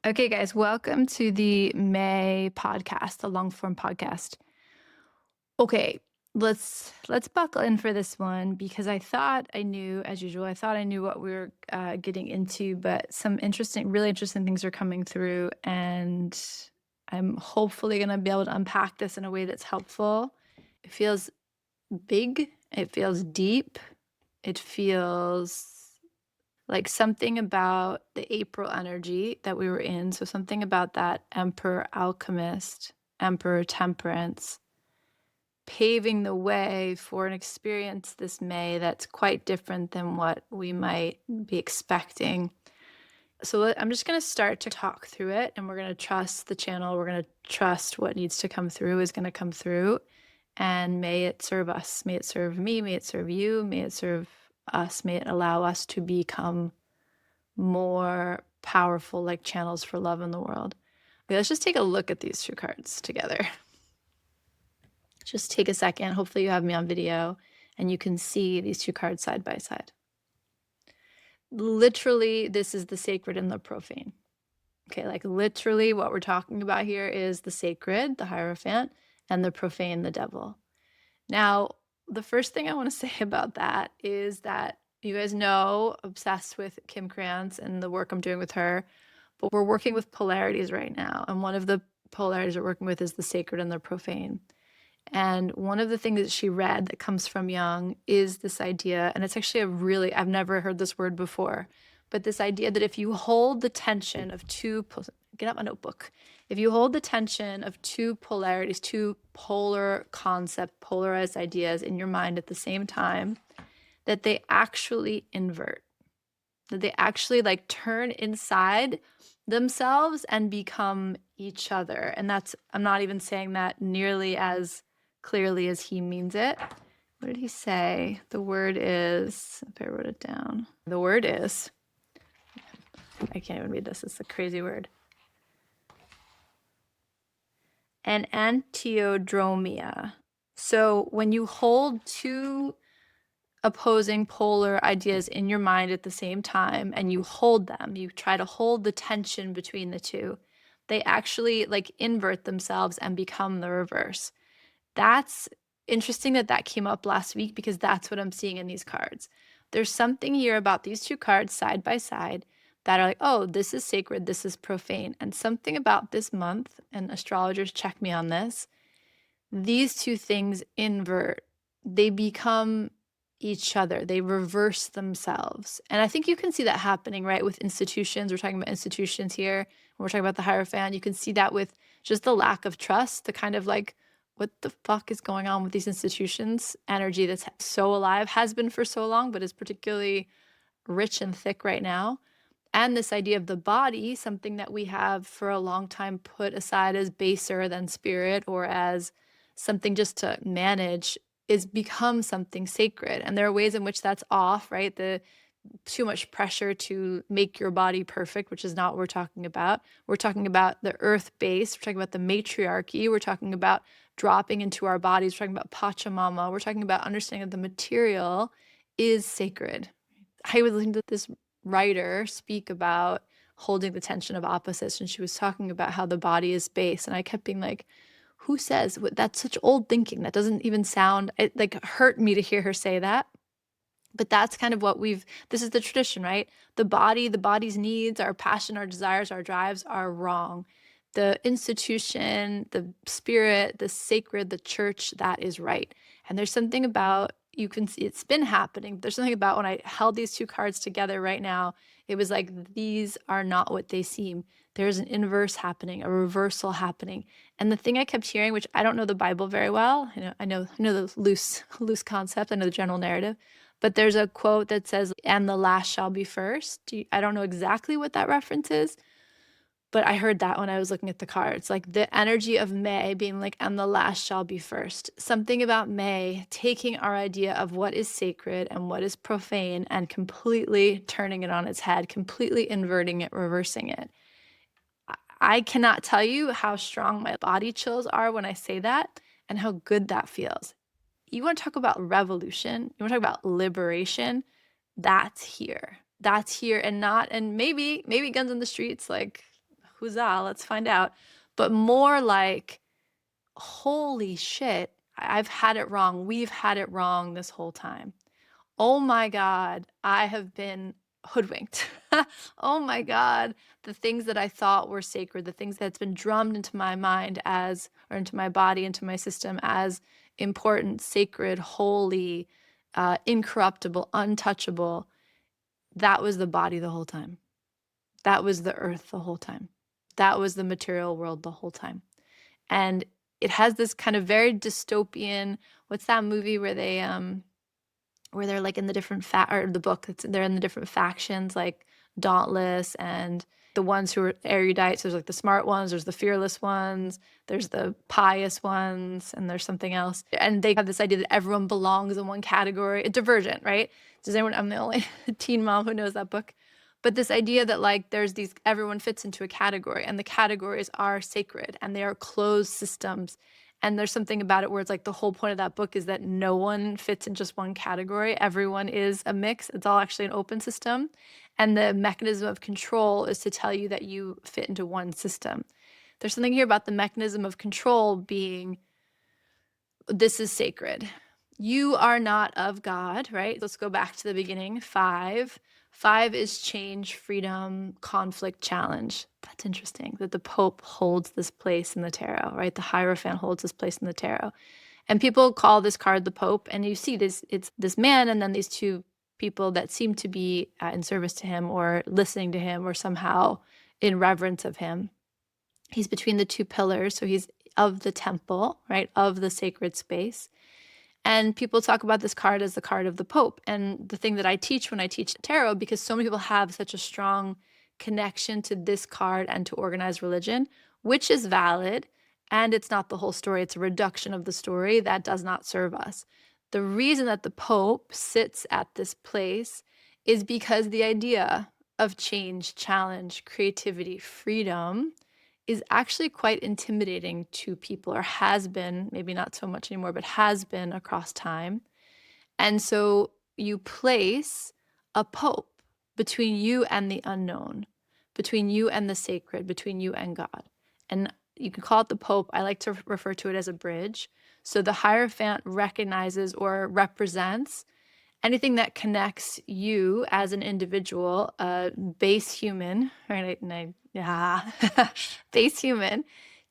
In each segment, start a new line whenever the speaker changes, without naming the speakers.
Okay, guys, welcome to the May podcast, the long form podcast. Okay, let's buckle in for this one because I thought I knew, as usual, I thought I knew what we were getting into, but some really interesting things are coming through, and I'm hopefully going to be able to unpack this in a way that's helpful. It feels big, it feels deep, it feels like something about the April energy that we were in. So something about that Emperor Alchemist, Emperor Temperance, paving the way for an experience this May that's quite different than what we might be expecting. So I'm just going to start to talk through it, and we're going to trust the channel. We're going to trust what needs to come through is going to come through. And may it serve us. May it serve me. May it serve you. May it serve us. May it allow us to become more powerful, like channels for love in the world. Okay, let's just take a look at these two cards together. Just take a second. Hopefully you have me on video and you can see these two cards side by side. Literally, this is the sacred and the profane. Okay, like literally what we're talking about here is the sacred, the Hierophant, and the profane, the devil. Now, the first thing I want to say about that is that you guys know, obsessed with Kim Krantz and the work I'm doing with her, but we're working with polarities right now. And one of the polarities we're working with is the sacred and the profane. And one of the things that she read that comes from Jung is this idea, and it's actually I've never heard this word before, but this idea that if you hold the tension of get out my notebook. If you hold the tension of two polarities, two polar concept, polarized ideas in your mind at the same time, that they actually invert, that they actually like turn inside themselves and become each other. And I'm not even saying that nearly as clearly as he means it. What did he say? The word is, if I wrote it down, the word is, I can't even read this. It's a crazy word. An antiodromia. So when you hold two opposing polar ideas in your mind at the same time and you hold them, you try to hold the tension between the two, they actually like invert themselves and become the reverse. That's interesting that came up last week because that's what I'm seeing in these cards. There's something here about these two cards side by side that are like, oh, this is sacred, this is profane. And something about this month, and astrologers check me on this, these two things invert. They become each other. They reverse themselves. And I think you can see that happening, right, with institutions. We're talking about institutions here. When we're talking about the Hierophant, you can see that with just the lack of trust, the kind of like, what the fuck is going on with these institutions? Energy that's so alive, has been for so long, but is particularly rich and thick right now. And this idea of the body, something that we have for a long time put aside as baser than spirit or as something just to manage, is become something sacred. And there are ways in which that's off, right? The too much pressure to make your body perfect, which is not what we're talking about. We're talking about the earth base. We're talking about the matriarchy. We're talking about dropping into our bodies. We're talking about Pachamama. We're talking about understanding that the material is sacred. I was listening to this writer speak about holding the tension of opposites, and she was talking about how the body is base, and I kept being like, who says that's such old thinking? That doesn't even sound, it like hurt me to hear her say that. But that's kind of what this is the tradition, right? The body's needs, our passion, our desires, our drives are wrong. The institution, the spirit, the sacred, the church, that is right. And there's something about, you can see it's been happening. There's something about when I held these two cards together right now, it was like, these are not what they seem. There's an inverse happening, a reversal happening. And the thing I kept hearing, which I don't know the Bible very well, I know the loose concept, I know the general narrative, but there's a quote that says, and the last shall be first. I don't know exactly what that reference is, but I heard that when I was looking at the cards, like the energy of May being like, and the last shall be first. Something about May taking our idea of what is sacred and what is profane and completely turning it on its head, completely inverting it, reversing it. I cannot tell you how strong my body chills are when I say that and how good that feels. You want to talk about revolution, you want to talk about liberation, that's here. That's here, and maybe guns in the streets, like huzzah, let's find out. But more like, holy shit, I've had it wrong. We've had it wrong this whole time. Oh my God, I have been hoodwinked. Oh my God, the things that I thought were sacred, the things that's been drummed into my mind as, or into my body, into my system as important, sacred, holy, incorruptible, untouchable, that was the body the whole time. That was the earth the whole time. That was the material world the whole time. And it has this kind of very dystopian, what's that movie where they're like in the different or the book, they're in the different factions, like Dauntless and the ones who are erudite. So there's like the smart ones, there's the fearless ones, there's the pious ones, and there's something else. And they have this idea that everyone belongs in one category. Divergent, right? Does anyone, I'm the only teen mom who knows that book. But this idea that like there's these, everyone fits into a category, and the categories are sacred and they are closed systems. And there's something about it where it's like the whole point of that book is that no one fits in just one category. Everyone is a mix. It's all actually an open system. And the mechanism of control is to tell you that you fit into one system. There's something here about the mechanism of control being, this is sacred. You are not of God, right? Let's go back to the beginning. 5. 5 is change, freedom, conflict, challenge. That's interesting that the Pope holds this place in the tarot, right? The Hierophant holds this place in the tarot. And people call this card the Pope, and you see this, it's this man and then these two people that seem to be in service to him or listening to him or somehow in reverence of him. He's between the two pillars, so he's of the temple, right, of the sacred space. And people talk about this card as the card of the Pope. And the thing that I teach when I teach tarot, because so many people have such a strong connection to this card and to organized religion, which is valid, and it's not the whole story. It's a reduction of the story that does not serve us. The reason that the Pope sits at this place is because the idea of change, challenge, creativity, freedom is actually quite intimidating to people, or has been, maybe not so much anymore, but has been across time. And so you place a pope between you and the unknown, between you and the sacred, between you and God. And you can call it the Pope. I like to refer to it as a bridge. So the Hierophant recognizes or represents anything that connects you as an individual, base human, right? Base human,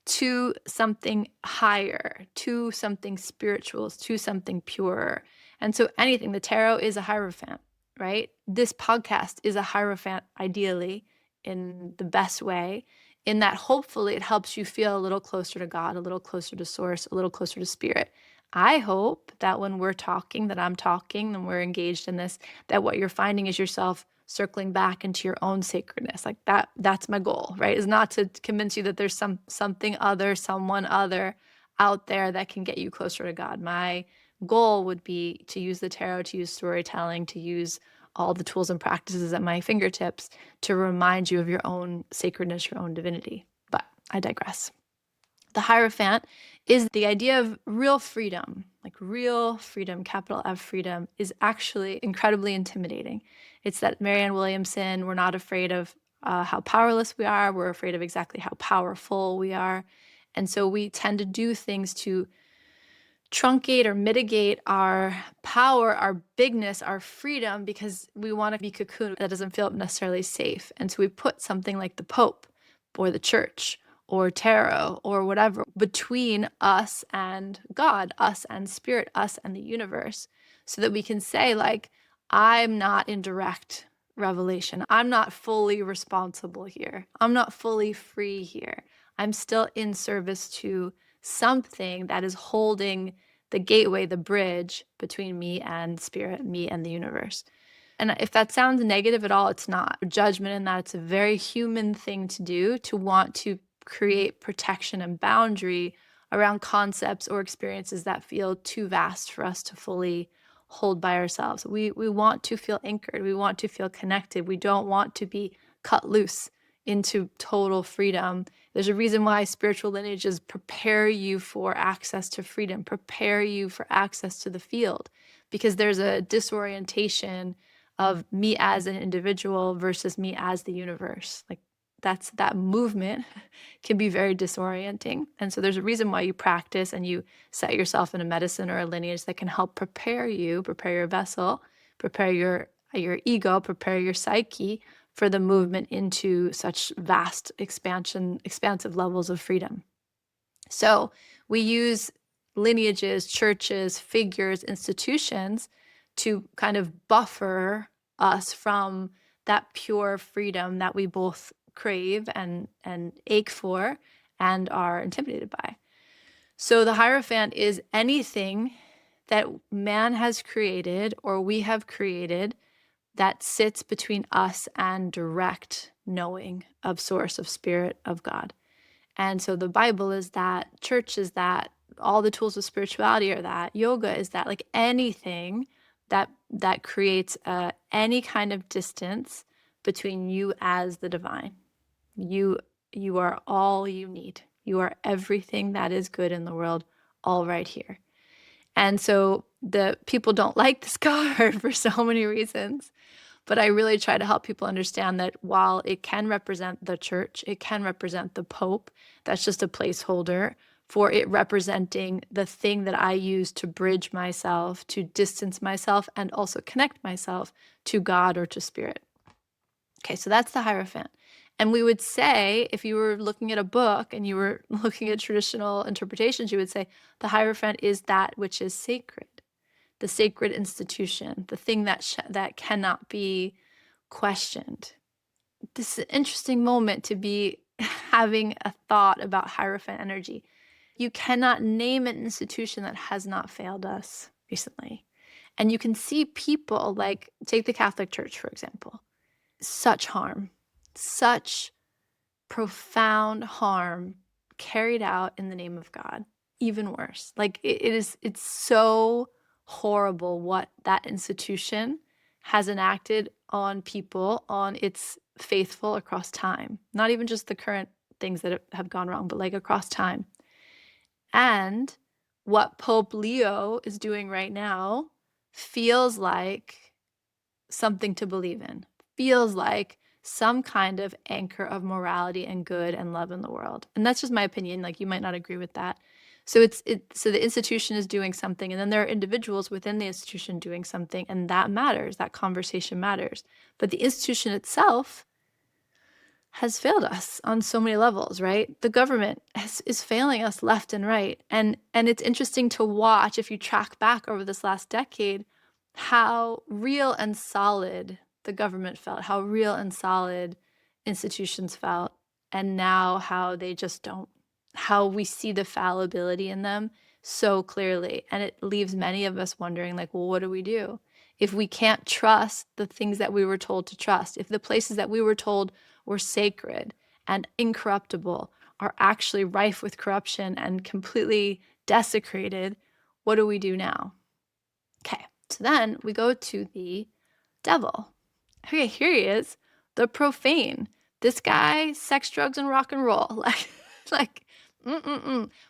to something higher, to something spiritual, to something purer. And so anything, the tarot is a Hierophant, right? This podcast is a Hierophant, ideally, in the best way, in that hopefully it helps you feel a little closer to God, a little closer to source, a little closer to spirit. I hope that when we're talking, that I'm talking, and we're engaged in this, that what you're finding is yourself circling back into your own sacredness. Like that's my goal, right? Is not to convince you that there's something other, someone other out there that can get you closer to God. My goal would be to use the tarot, to use storytelling, to use all the tools and practices at my fingertips to remind you of your own sacredness, your own divinity. But I digress. The Hierophant is the idea of real freedom, like real freedom, capital F freedom, is actually incredibly intimidating. It's that Marianne Williamson, we're not afraid of how powerless we are, we're afraid of exactly how powerful we are. And so we tend to do things to truncate or mitigate our power, our bigness, our freedom, because we want to be cocooned. That doesn't feel necessarily safe. And so we put something like the Pope or the church or tarot or whatever between us and God, us and spirit, us and the universe, so that we can say, like, I'm not in direct revelation. I'm not fully responsible here. I'm not fully free here. I'm still in service to something that is holding the gateway, the bridge between me and spirit, me and the universe. And if that sounds negative at all, it's not. Judgment in that, it's a very human thing to do, to want to create protection and boundary around concepts or experiences that feel too vast for us to fully hold by ourselves. We want to feel anchored. We want to feel connected. We don't want to be cut loose into total freedom. There's a reason why spiritual lineages prepare you for access to freedom, prepare you for access to the field, because there's a disorientation of me as an individual versus me as the universe. Like, that movement can be very disorienting. And so there's a reason why you practice and you set yourself in a medicine or a lineage that can help prepare you, prepare your vessel, prepare your ego, prepare your psyche for the movement into such vast expansive levels of freedom. So we use lineages, churches, figures, institutions to kind of buffer us from that pure freedom that we both crave and ache for and are intimidated by. So the Hierophant is anything that man has created or we have created that sits between us and direct knowing of source, of spirit, of God. And so the Bible is that, church is that, all the tools of spirituality are that, yoga is that, like anything that creates any kind of distance between you as the divine. You are all you need. You are everything that is good in the world, all right here. And so the people don't like this card for so many reasons. But I really try to help people understand that while it can represent the church, it can represent the Pope, that's just a placeholder for it representing the thing that I use to bridge myself, to distance myself, and also connect myself to God or to spirit. Okay, so that's the Hierophant. And we would say, if you were looking at a book and you were looking at traditional interpretations, you would say the Hierophant is that which is sacred. The sacred institution, the thing that cannot be questioned. This is an interesting moment to be having a thought about Hierophant energy. You cannot name an institution that has not failed us recently. And you can see people like, take the Catholic Church, for example. Such harm, such profound harm carried out in the name of God. Even worse. Like it's so horrible what that institution has enacted on people, on its faithful across time. Not even just the current things that have gone wrong, but like across time. And what Pope Leo is doing right now feels like something to believe in. Feels like some kind of anchor of morality and good and love in the world. And that's just my opinion. Like, you might not agree with that. So so the institution is doing something, and then there are individuals within the institution doing something, and that matters. That conversation matters. But the institution itself has failed us on so many levels, right? The government is failing us left and right. And it's interesting to watch, if you track back over this last decade, how real and solid the government felt, how real and solid institutions felt, and now how they just don't, how we see the fallibility in them so clearly. And it leaves many of us wondering, like, well, what do we do? If we can't trust the things that we were told to trust, if the places that we were told were sacred and incorruptible are actually rife with corruption and completely desecrated, what do we do now? Okay, so then we go to the devil. Okay, here he is, the profane. This guy, sex, drugs, and rock and roll. Like,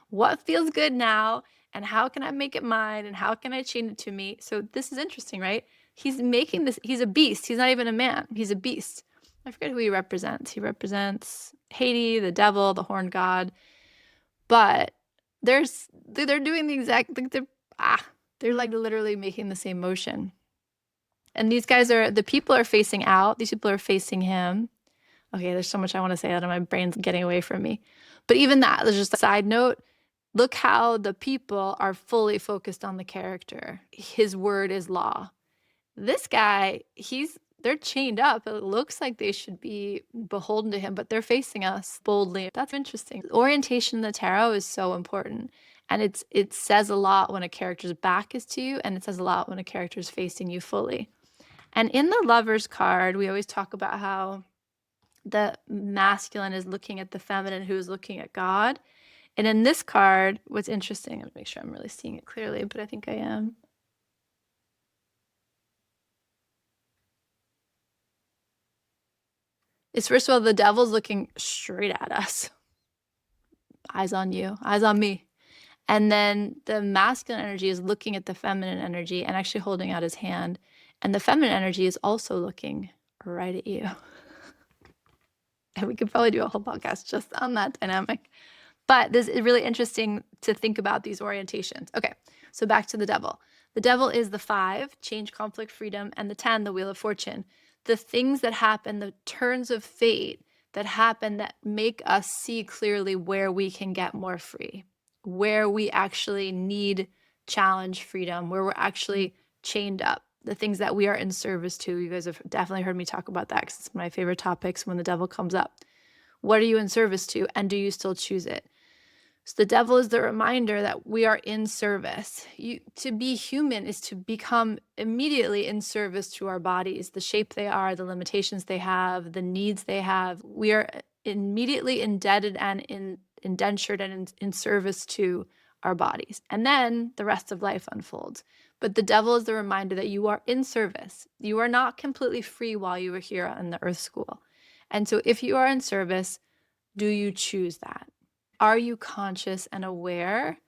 what feels good now? And how can I make it mine? And how can I chain it to me? So this is interesting, right? He's making this, he's a beast. He's not even a man. He's a beast. I forget who he represents. He represents Haiti, the devil, the horned god. But they're doing the exact, they're like literally making the same motion. And these guys the people are facing out. These people are facing him. Okay, there's so much I want to say that my brain's getting away from me. But even that, there's just a side note. Look how the people are fully focused on the character. His word is law. This guy, they're chained up. It looks like they should be beholden to him, but they're facing us boldly. That's interesting. Orientation in the tarot is so important. And it says a lot when a character's back is to you, and it says a lot when a character is facing you fully. And in the Lovers card, we always talk about how the masculine is looking at the feminine, who is looking at God. And in this card, what's interesting, I'm gonna make sure I'm really seeing it clearly, but I think I am. Is, first of all, the devil's looking straight at us. Eyes on you, eyes on me. And then the masculine energy is looking at the feminine energy and actually holding out his hand. And the feminine energy is also looking right at you. And we could probably do a whole podcast just on that dynamic. But this is really interesting to think about these orientations. Okay, so back to the devil. The devil is the 5, change, conflict, freedom, and the 10, the wheel of fortune. The things that happen, the turns of fate that happen that make us see clearly where we can get more free, where we actually need challenge, freedom, where we're actually chained up, the things that we are in service to. You guys have definitely heard me talk about that because it's my favorite topics when the devil comes up. What are you in service to, and do you still choose it? So the devil is the reminder that we are in service. To be human is to become immediately in service to our bodies, the shape they are, the limitations they have, the needs they have. We are immediately indebted and indentured and in service to our bodies. And then the rest of life unfolds. But the devil is the reminder that you are in service. You are not completely free while you are here on the earth school. And so if you are in service, do you choose that? Are you conscious and aware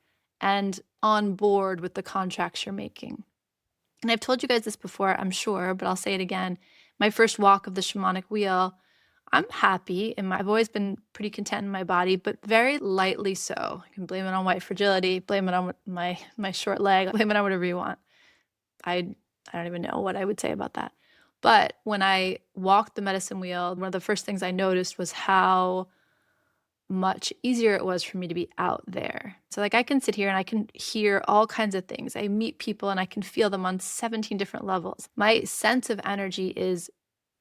and on board with the contracts you're making? And I've told you guys this before, I'm sure, but I'll say it again. My first walk of the shamanic wheel, I'm happy, and I've always been pretty content in my body, but very lightly so. You can blame it on white fragility, blame it on my short leg, blame it on whatever you want. I don't even know what I would say about that. But when I walked the medicine wheel, one of the first things I noticed was how much easier it was for me to be out there. So like I can sit here and I can hear all kinds of things. I meet people and I can feel them on 17 different levels. My sense of energy is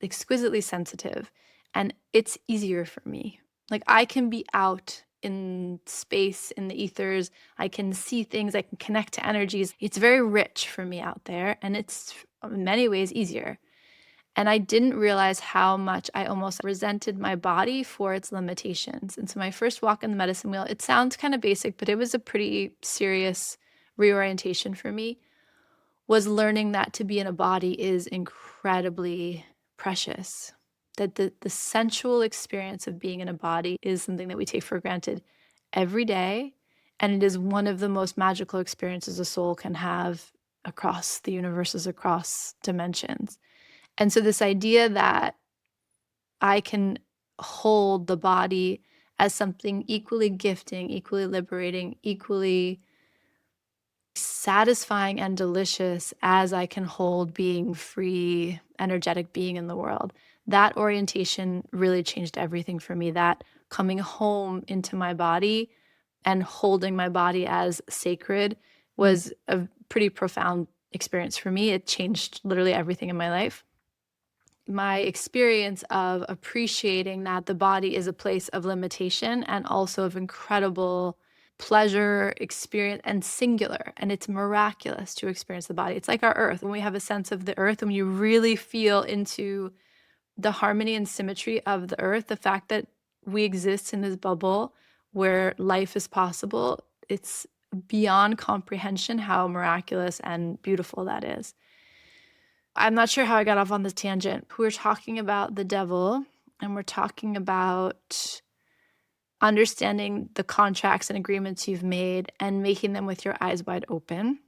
exquisitely sensitive and it's easier for me. Like I can be out in space, in the ethers. I can see things, I can connect to energies. It's very rich for me out there and it's in many ways easier. And I didn't realize how much I almost resented my body for its limitations. And so my first walk in the medicine wheel, it sounds kind of basic, but it was a pretty serious reorientation for me, was learning that to be in a body is incredibly precious. That the sensual experience of being in a body is something that we take for granted every day. And it is one of the most magical experiences a soul can have across the universes, across dimensions. And so this idea that I can hold the body as something equally gifting, equally liberating, equally satisfying and delicious as I can hold being free, energetic being in the world. That orientation really changed everything for me. That coming home into my body and holding my body as sacred was a pretty profound experience for me. It changed literally everything in my life. My experience of appreciating that the body is a place of limitation and also of incredible pleasure, experience, and singular. And it's miraculous to experience the body. It's like our earth. When we have a sense of the earth, when you really feel into the harmony and symmetry of the earth, the fact that we exist in this bubble where life is possible, it's beyond comprehension how miraculous and beautiful that is. I'm not sure how I got off on this tangent. We're talking about the devil, and we're talking about understanding the contracts and agreements you've made and making them with your eyes wide open.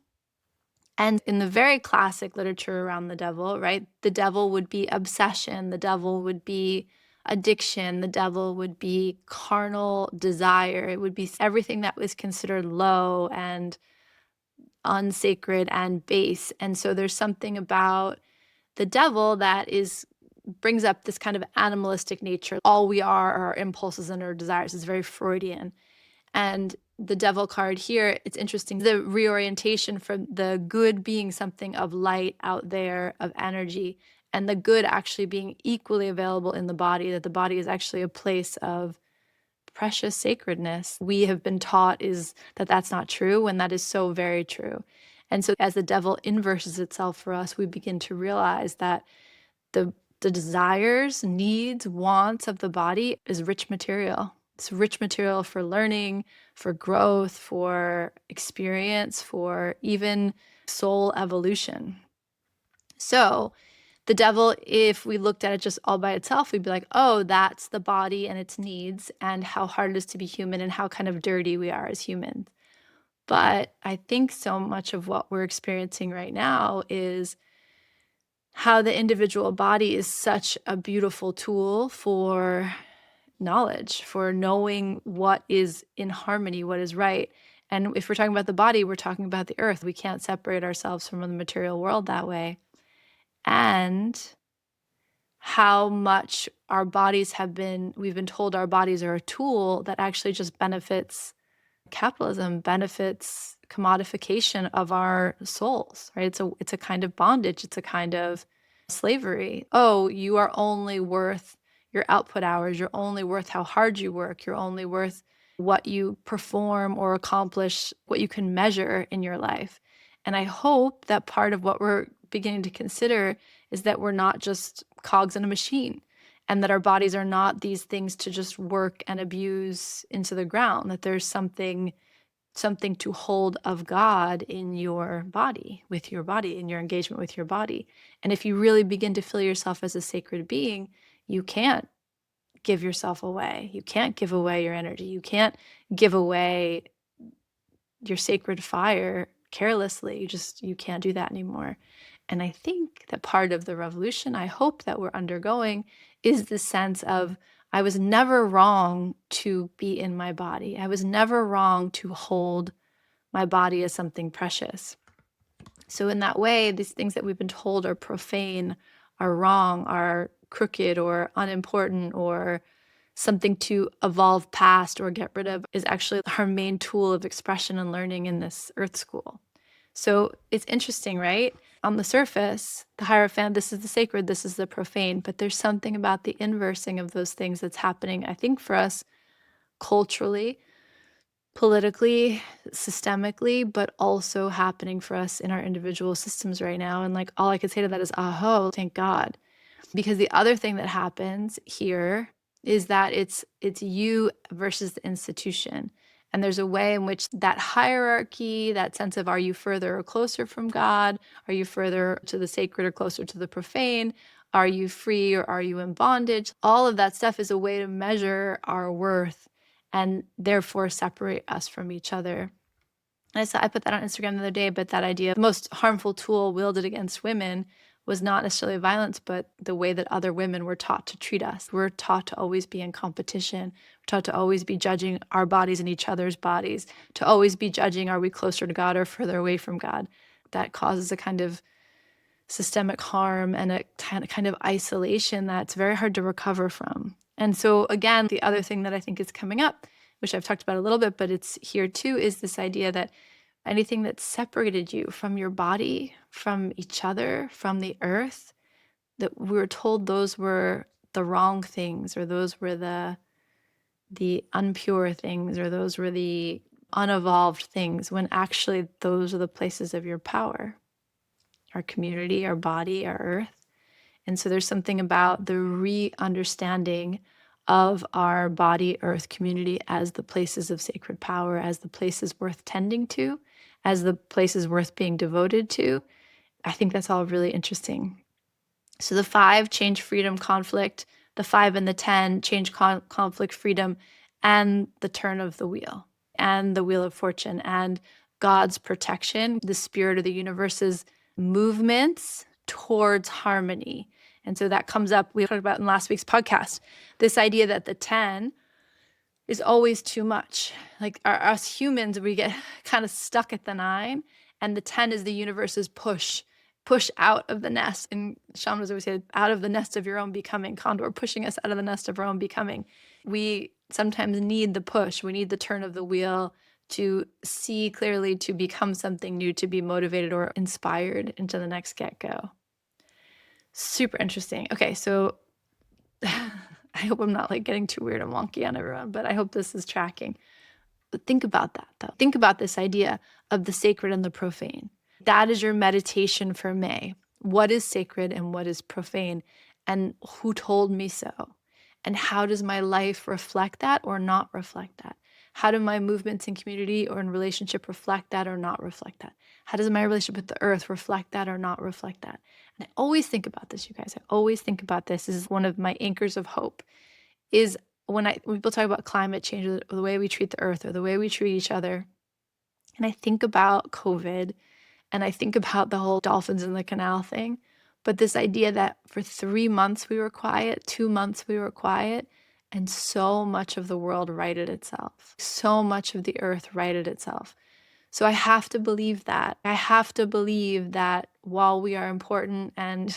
And in the very classic literature around the devil, right, the devil would be obsession, the devil would be addiction, the devil would be carnal desire. It would be everything that was considered low and unsacred and base. And so there's something about the devil that brings up this kind of animalistic nature. All we are our impulses and our desires. It's very Freudian. And the devil card here, it's interesting. The reorientation from the good being something of light out there, of energy, and the good actually being equally available in the body, that the body is actually a place of precious sacredness. We have been taught is that that's not true, when that is so very true. And so as the devil inverses itself for us, we begin to realize that the desires, needs, wants of the body is rich material. It's rich material for learning, for growth, for experience, for even soul evolution. So the devil, if we looked at it just all by itself, we'd be like, oh, that's the body and its needs and how hard it is to be human and how kind of dirty we are as humans. But I think so much of what we're experiencing right now is how the individual body is such a beautiful tool for knowledge, for knowing what is in harmony, what is right. And if we're talking about the body, we're talking about the earth. We can't separate ourselves from the material world that way. And how much our bodies we've been told our bodies are a tool that actually just benefits capitalism, benefits commodification of our souls, right? It's a kind of bondage. It's a kind of slavery. Oh, you are only worth your output hours. You're only worth how hard you work. You're only worth what you perform or accomplish, what you can measure in your life. And I hope that part of what we're beginning to consider is that we're not just cogs in a machine, and that our bodies are not these things to just work and abuse into the ground, that there's something to hold of God in your body, with your body, in your engagement with your body. And if you really begin to feel yourself as a sacred being, you can't give yourself away. You can't give away your energy. You can't give away your sacred fire carelessly. You can't do that anymore. And I think that part of the revolution I hope that we're undergoing is the sense of, I was never wrong to be in my body. I was never wrong to hold my body as something precious. So in that way, these things that we've been told are profane, are wrong, are crooked or unimportant or something to evolve past or get rid of, is actually our main tool of expression and learning in this earth school. So it's interesting, right? On the surface, the Hierophant, this is the sacred, this is the profane, but there's something about the inversing of those things that's happening, I think, for us culturally, politically, systemically, but also happening for us in our individual systems right now. And like, all I could say to that is, aho, thank God. Because the other thing that happens here is that it's you versus the institution. And there's a way in which that hierarchy, that sense of, are you further or closer from God? Are you further to the sacred or closer to the profane? Are you free or are you in bondage? All of that stuff is a way to measure our worth and therefore separate us from each other. And I put that on Instagram the other day, but that idea, the most harmful tool wielded against women was not necessarily violence, but the way that other women were taught to treat us. We're taught to always be in competition. We're taught to always be judging our bodies and each other's bodies, to always be judging, are we closer to God or further away from God? That causes a kind of systemic harm and a kind of isolation that's very hard to recover from. And so again, the other thing that I think is coming up, which I've talked about a little bit, but it's here too, is this idea that anything that separated you from your body, from each other, from the earth, that we were told those were the wrong things, or those were the unpure things, or those were the unevolved things, when actually those are the places of your power, our community, our body, our earth. And so there's something about the re-understanding of our body, earth, community as the places of sacred power, as the places worth tending to, as the places worth being devoted to. I think that's all really interesting. So the 5, change, freedom, conflict. The 5 and the 10, change, conflict, freedom, and the turn of the wheel, and the wheel of fortune, and God's protection, the spirit of the universe's movements towards harmony. And so that comes up, we talked about in last week's podcast, this idea that the 10 is always too much. Like us humans, we get kind of stuck at the 9, and the 10 is the universe's push out of the nest. And shamans always say, out of the nest of your own becoming, Condor, pushing us out of the nest of our own becoming. We sometimes need the push. We need the turn of the wheel to see clearly, to become something new, to be motivated or inspired into the next get-go. Super interesting. Okay, so I hope I'm not like getting too weird and wonky on everyone, but I hope this is tracking. But think about that, though. Think about this idea of the sacred and the profane. That is your meditation for May. What is sacred and what is profane? And who told me so? And how does my life reflect that or not reflect that? How do my movements in community or in relationship reflect that or not reflect that? How does my relationship with the earth reflect that or not reflect that? And I always think about this, you guys. I always think about this. This is one of my anchors of hope, is when people talk about climate change, or the way we treat the earth or the way we treat each other. And I think about COVID, and I think about the whole dolphins in the canal thing. But this idea that for 3 months we were quiet, 2 months we were quiet, and so much of the world righted itself. So much of the earth righted itself. So I have to believe that. I have to believe that while we are important and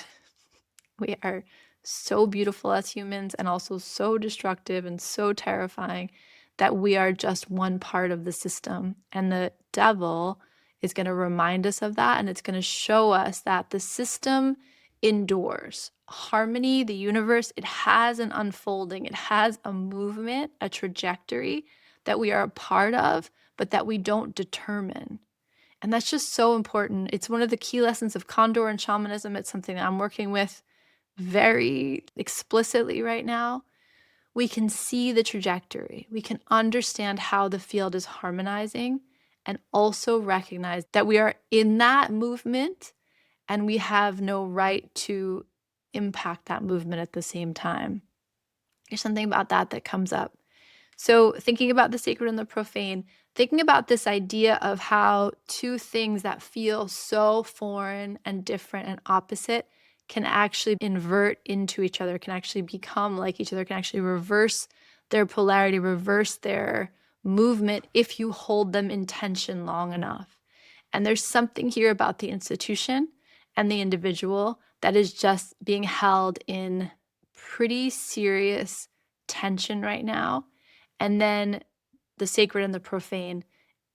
we are so beautiful as humans and also so destructive and so terrifying, that we are just one part of the system. And the devil is going to remind us of that, and it's going to show us that the system endures. Harmony, the universe, it has an unfolding, it has a movement, a trajectory that we are a part of, but that we don't determine. And that's just so important. It's one of the key lessons of Condor and shamanism. It's something that I'm working with very explicitly right now. We can see the trajectory. We can understand how the field is harmonizing, and also recognize that we are in that movement and we have no right to impact that movement at the same time. There's something about that that comes up. So thinking about the sacred and the profane, thinking about this idea of how two things that feel so foreign and different and opposite can actually invert into each other, can actually become like each other, can actually reverse their polarity, reverse their movement if you hold them in tension long enough. And there's something here about the institution and the individual that is just being held in pretty serious tension right now. And then the sacred and the profane,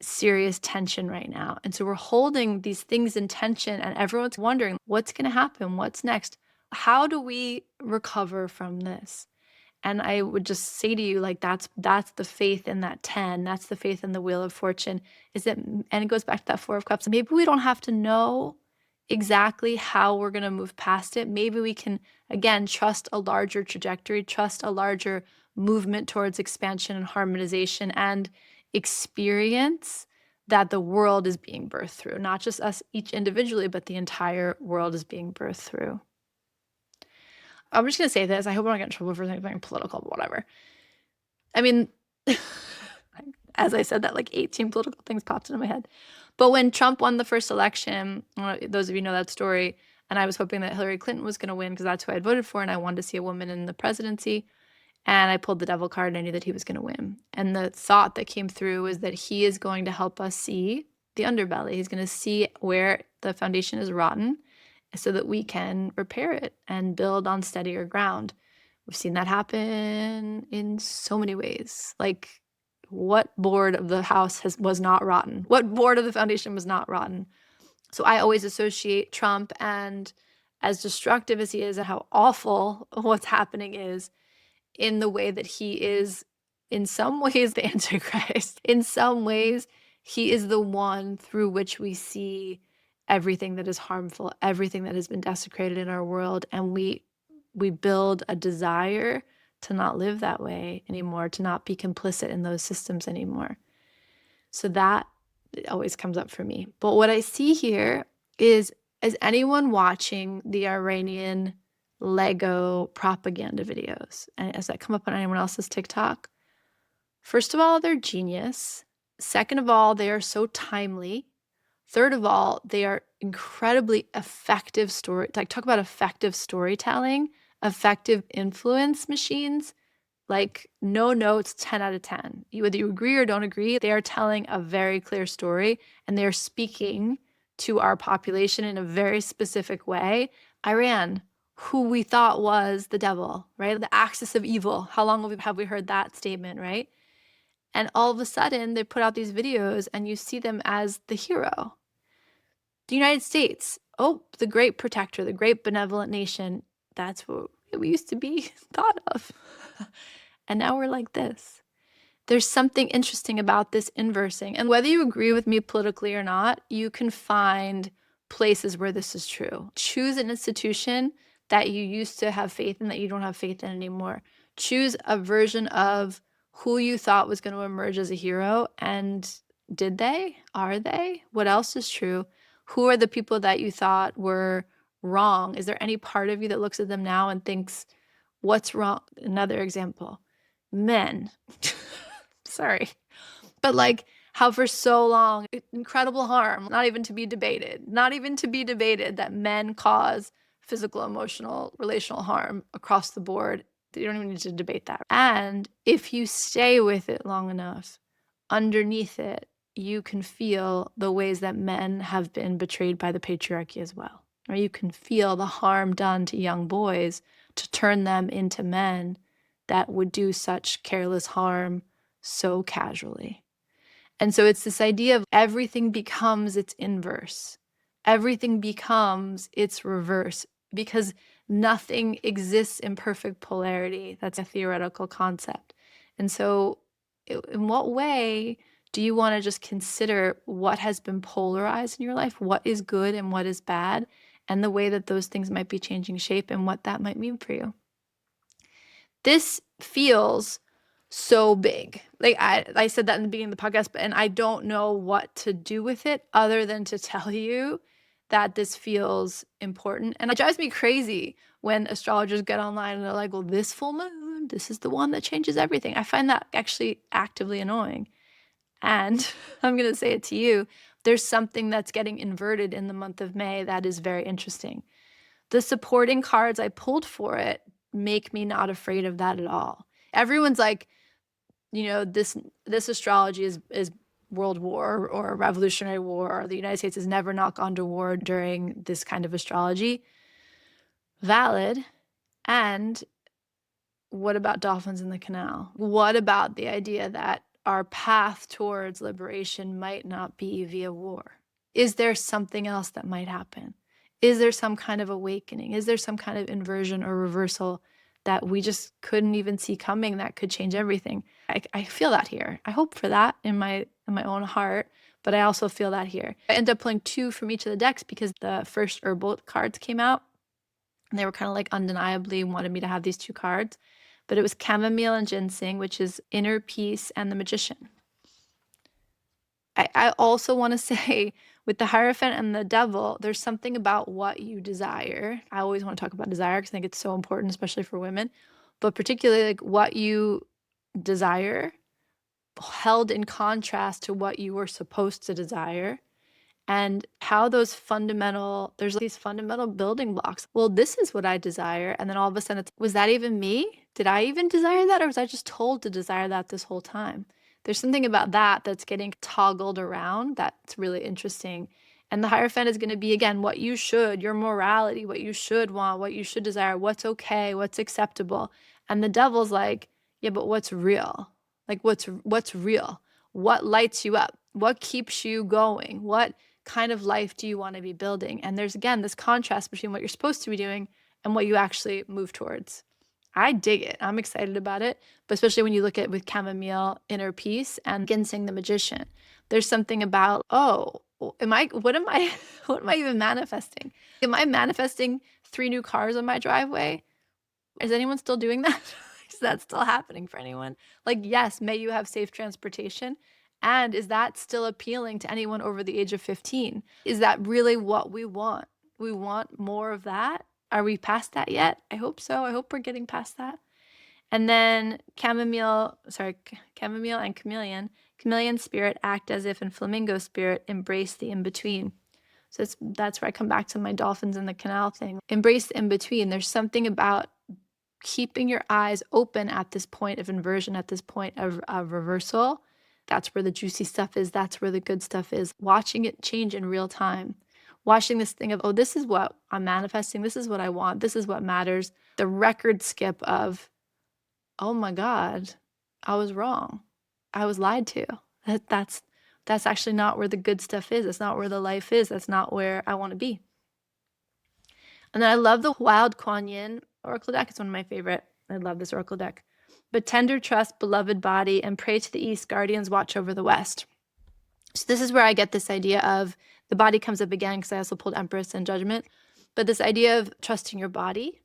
serious tension right now. And so we're holding these things in tension, and everyone's wondering what's going to happen? What's next? How do we recover from this? And I would just say to you, like, that's the faith in that 10. That's the faith in the Wheel of Fortune. Is that, and it goes back to that 4 of Cups. Maybe we don't have to know exactly how we're going to move past it. Maybe we can, again, trust a larger trajectory, trust a larger movement towards expansion and harmonization, and experience that the world is being birthed through. Not just us each individually, but the entire world is being birthed through. I'm just going to say this. I hope I don't get in trouble for something political, but whatever. I mean, as I said that, like 18 political things popped into my head. But when Trump won the first election, those of you know that story, and I was hoping that Hillary Clinton was going to win because that's who I had voted for, and I wanted to see a woman in the presidency. And I pulled the devil card, and I knew that he was going to win. And the thought that came through was that he is going to help us see the underbelly. He's going to see where the foundation is rotten so that we can repair it and build on steadier ground. We've seen that happen in so many ways. Like, what board of the house was not rotten? What board of the foundation was not rotten? So I always associate Trump, and as destructive as he is and how awful what's happening is, in the way that he is, in some ways, the Antichrist. In some ways, he is the one through which we see everything that is harmful, everything that has been desecrated in our world, and we build a desire to not live that way anymore, to not be complicit in those systems anymore. So that always comes up for me. But what I see here is anyone watching the Iranian Lego propaganda videos? And does that come up on anyone else's TikTok? First of all, they're genius. Second of all, they are so timely. Third of all, they are incredibly effective talk about effective storytelling, effective influence machines. Like, no notes, 10 out of 10. Whether you agree or don't agree, they are telling a very clear story, and they are speaking to our population in a very specific way. Iran, who we thought was the devil, right? The axis of evil. How long have we heard that statement, right? And all of a sudden, they put out these videos, and you see them as the hero. The United States, oh, the great protector, the great benevolent nation. That's what we used to be thought of. And now we're like this. There's something interesting about this inversing. And whether you agree with me politically or not, you can find places where this is true. Choose an institution that you used to have faith in that you don't have faith in anymore. Choose a version of who you thought was going to emerge as a hero. And did they? Are they? What else is true? Who are the people that you thought were wrong? Is there any part of you that looks at them now and thinks, what's wrong? Another example. Men. Sorry. But like, how for so long, incredible harm, not even to be debated, that men cause physical, emotional, relational harm across the board You don't even need to debate that. And if you stay with it long enough, underneath it, you can feel the ways that men have been betrayed by the patriarchy as well. Or you can feel the harm done to young boys to turn them into men that would do such careless harm so casually. And so it's this idea of everything becomes its inverse. Everything becomes its reverse because nothing exists in perfect polarity. That's a theoretical concept. And so in what way do you want to just consider what has been polarized in your life, what is good and what is bad, and the way that those things might be changing shape and what that might mean for you? This feels so big. Like I said that in the beginning of the podcast, and I don't know what to do with it other than to tell you that this feels important. And it drives me crazy when astrologers get online and they're like, well, this full moon, this is the one that changes everything. I find that actually actively annoying. And I'm going to say it to you, there's something that's getting inverted in the month of May that is very interesting. The supporting cards I pulled for it make me not afraid of that at all. Everyone's like, this astrology is world war or revolutionary war, or the United States has never not gone to war during this kind of astrology. Valid. And what about dolphins in the canal? What about the idea that our path towards liberation might not be via war? Is there something else that might happen? Is there some kind of awakening? Is there some kind of inversion or reversal that we just couldn't even see coming that could change everything? I feel that here. I hope for that in my own heart, but I also feel that here. I ended up pulling 2 from each of the decks because the first herbal cards came out, and they were kind of like undeniably wanted me to have these 2 cards. But it was chamomile and ginseng, which is inner peace and the magician. I also want to say with the Hierophant and the Devil, there's something about what you desire. I always want to talk about desire because I think it's so important, especially for women, but particularly like what you desire held in contrast to what you were supposed to desire, and how there's these fundamental building blocks. Well, this is what I desire. And then all of a sudden was that even me? Did I even desire that? Or was I just told to desire that this whole time? There's something about that that's getting toggled around that's really interesting. And the Hierophant is going to be, again, what you should, your morality, what you should want, what you should desire, what's okay, what's acceptable. And the Devil's like, yeah, but what's real? Like what's real? What lights you up? What keeps you going? What kind of life do you want to be building? And there's, again, this contrast between what you're supposed to be doing and what you actually move towards. I dig it. I'm excited about it, but especially when you look at with chamomile, inner peace, and ginseng, the magician. There's something about, what am I even manifesting? Am I manifesting 3 new cars on my driveway? Is anyone still doing that? Is that still happening for anyone? Like, yes, may you have safe transportation. And is that still appealing to anyone over the age of 15? Is that really what we want? We want more of that? Are we past that yet? I hope so. I hope we're getting past that. And then chamomile and chameleon. Chameleon spirit act as if, and flamingo spirit embrace the in-between. So that's where I come back to my dolphins in the canal thing. Embrace the in-between. There's something about keeping your eyes open at this point of inversion, at this point of reversal. That's where the juicy stuff is. That's where the good stuff is. Watching it change in real time. Watching this thing of, oh, this is what I'm manifesting. This is what I want. This is what matters. The record skip of, oh my God, I was wrong. I was lied to. That's actually not where the good stuff is. That's not where the life is. That's not where I want to be. And then I love the Wild Kuan Yin Oracle deck. It's one of my favorite. I love this Oracle deck. But tender trust, beloved body, and pray to the east, guardians watch over the west. So this is where I get this idea of the body comes up again because I also pulled Empress and Judgment. But this idea of trusting your body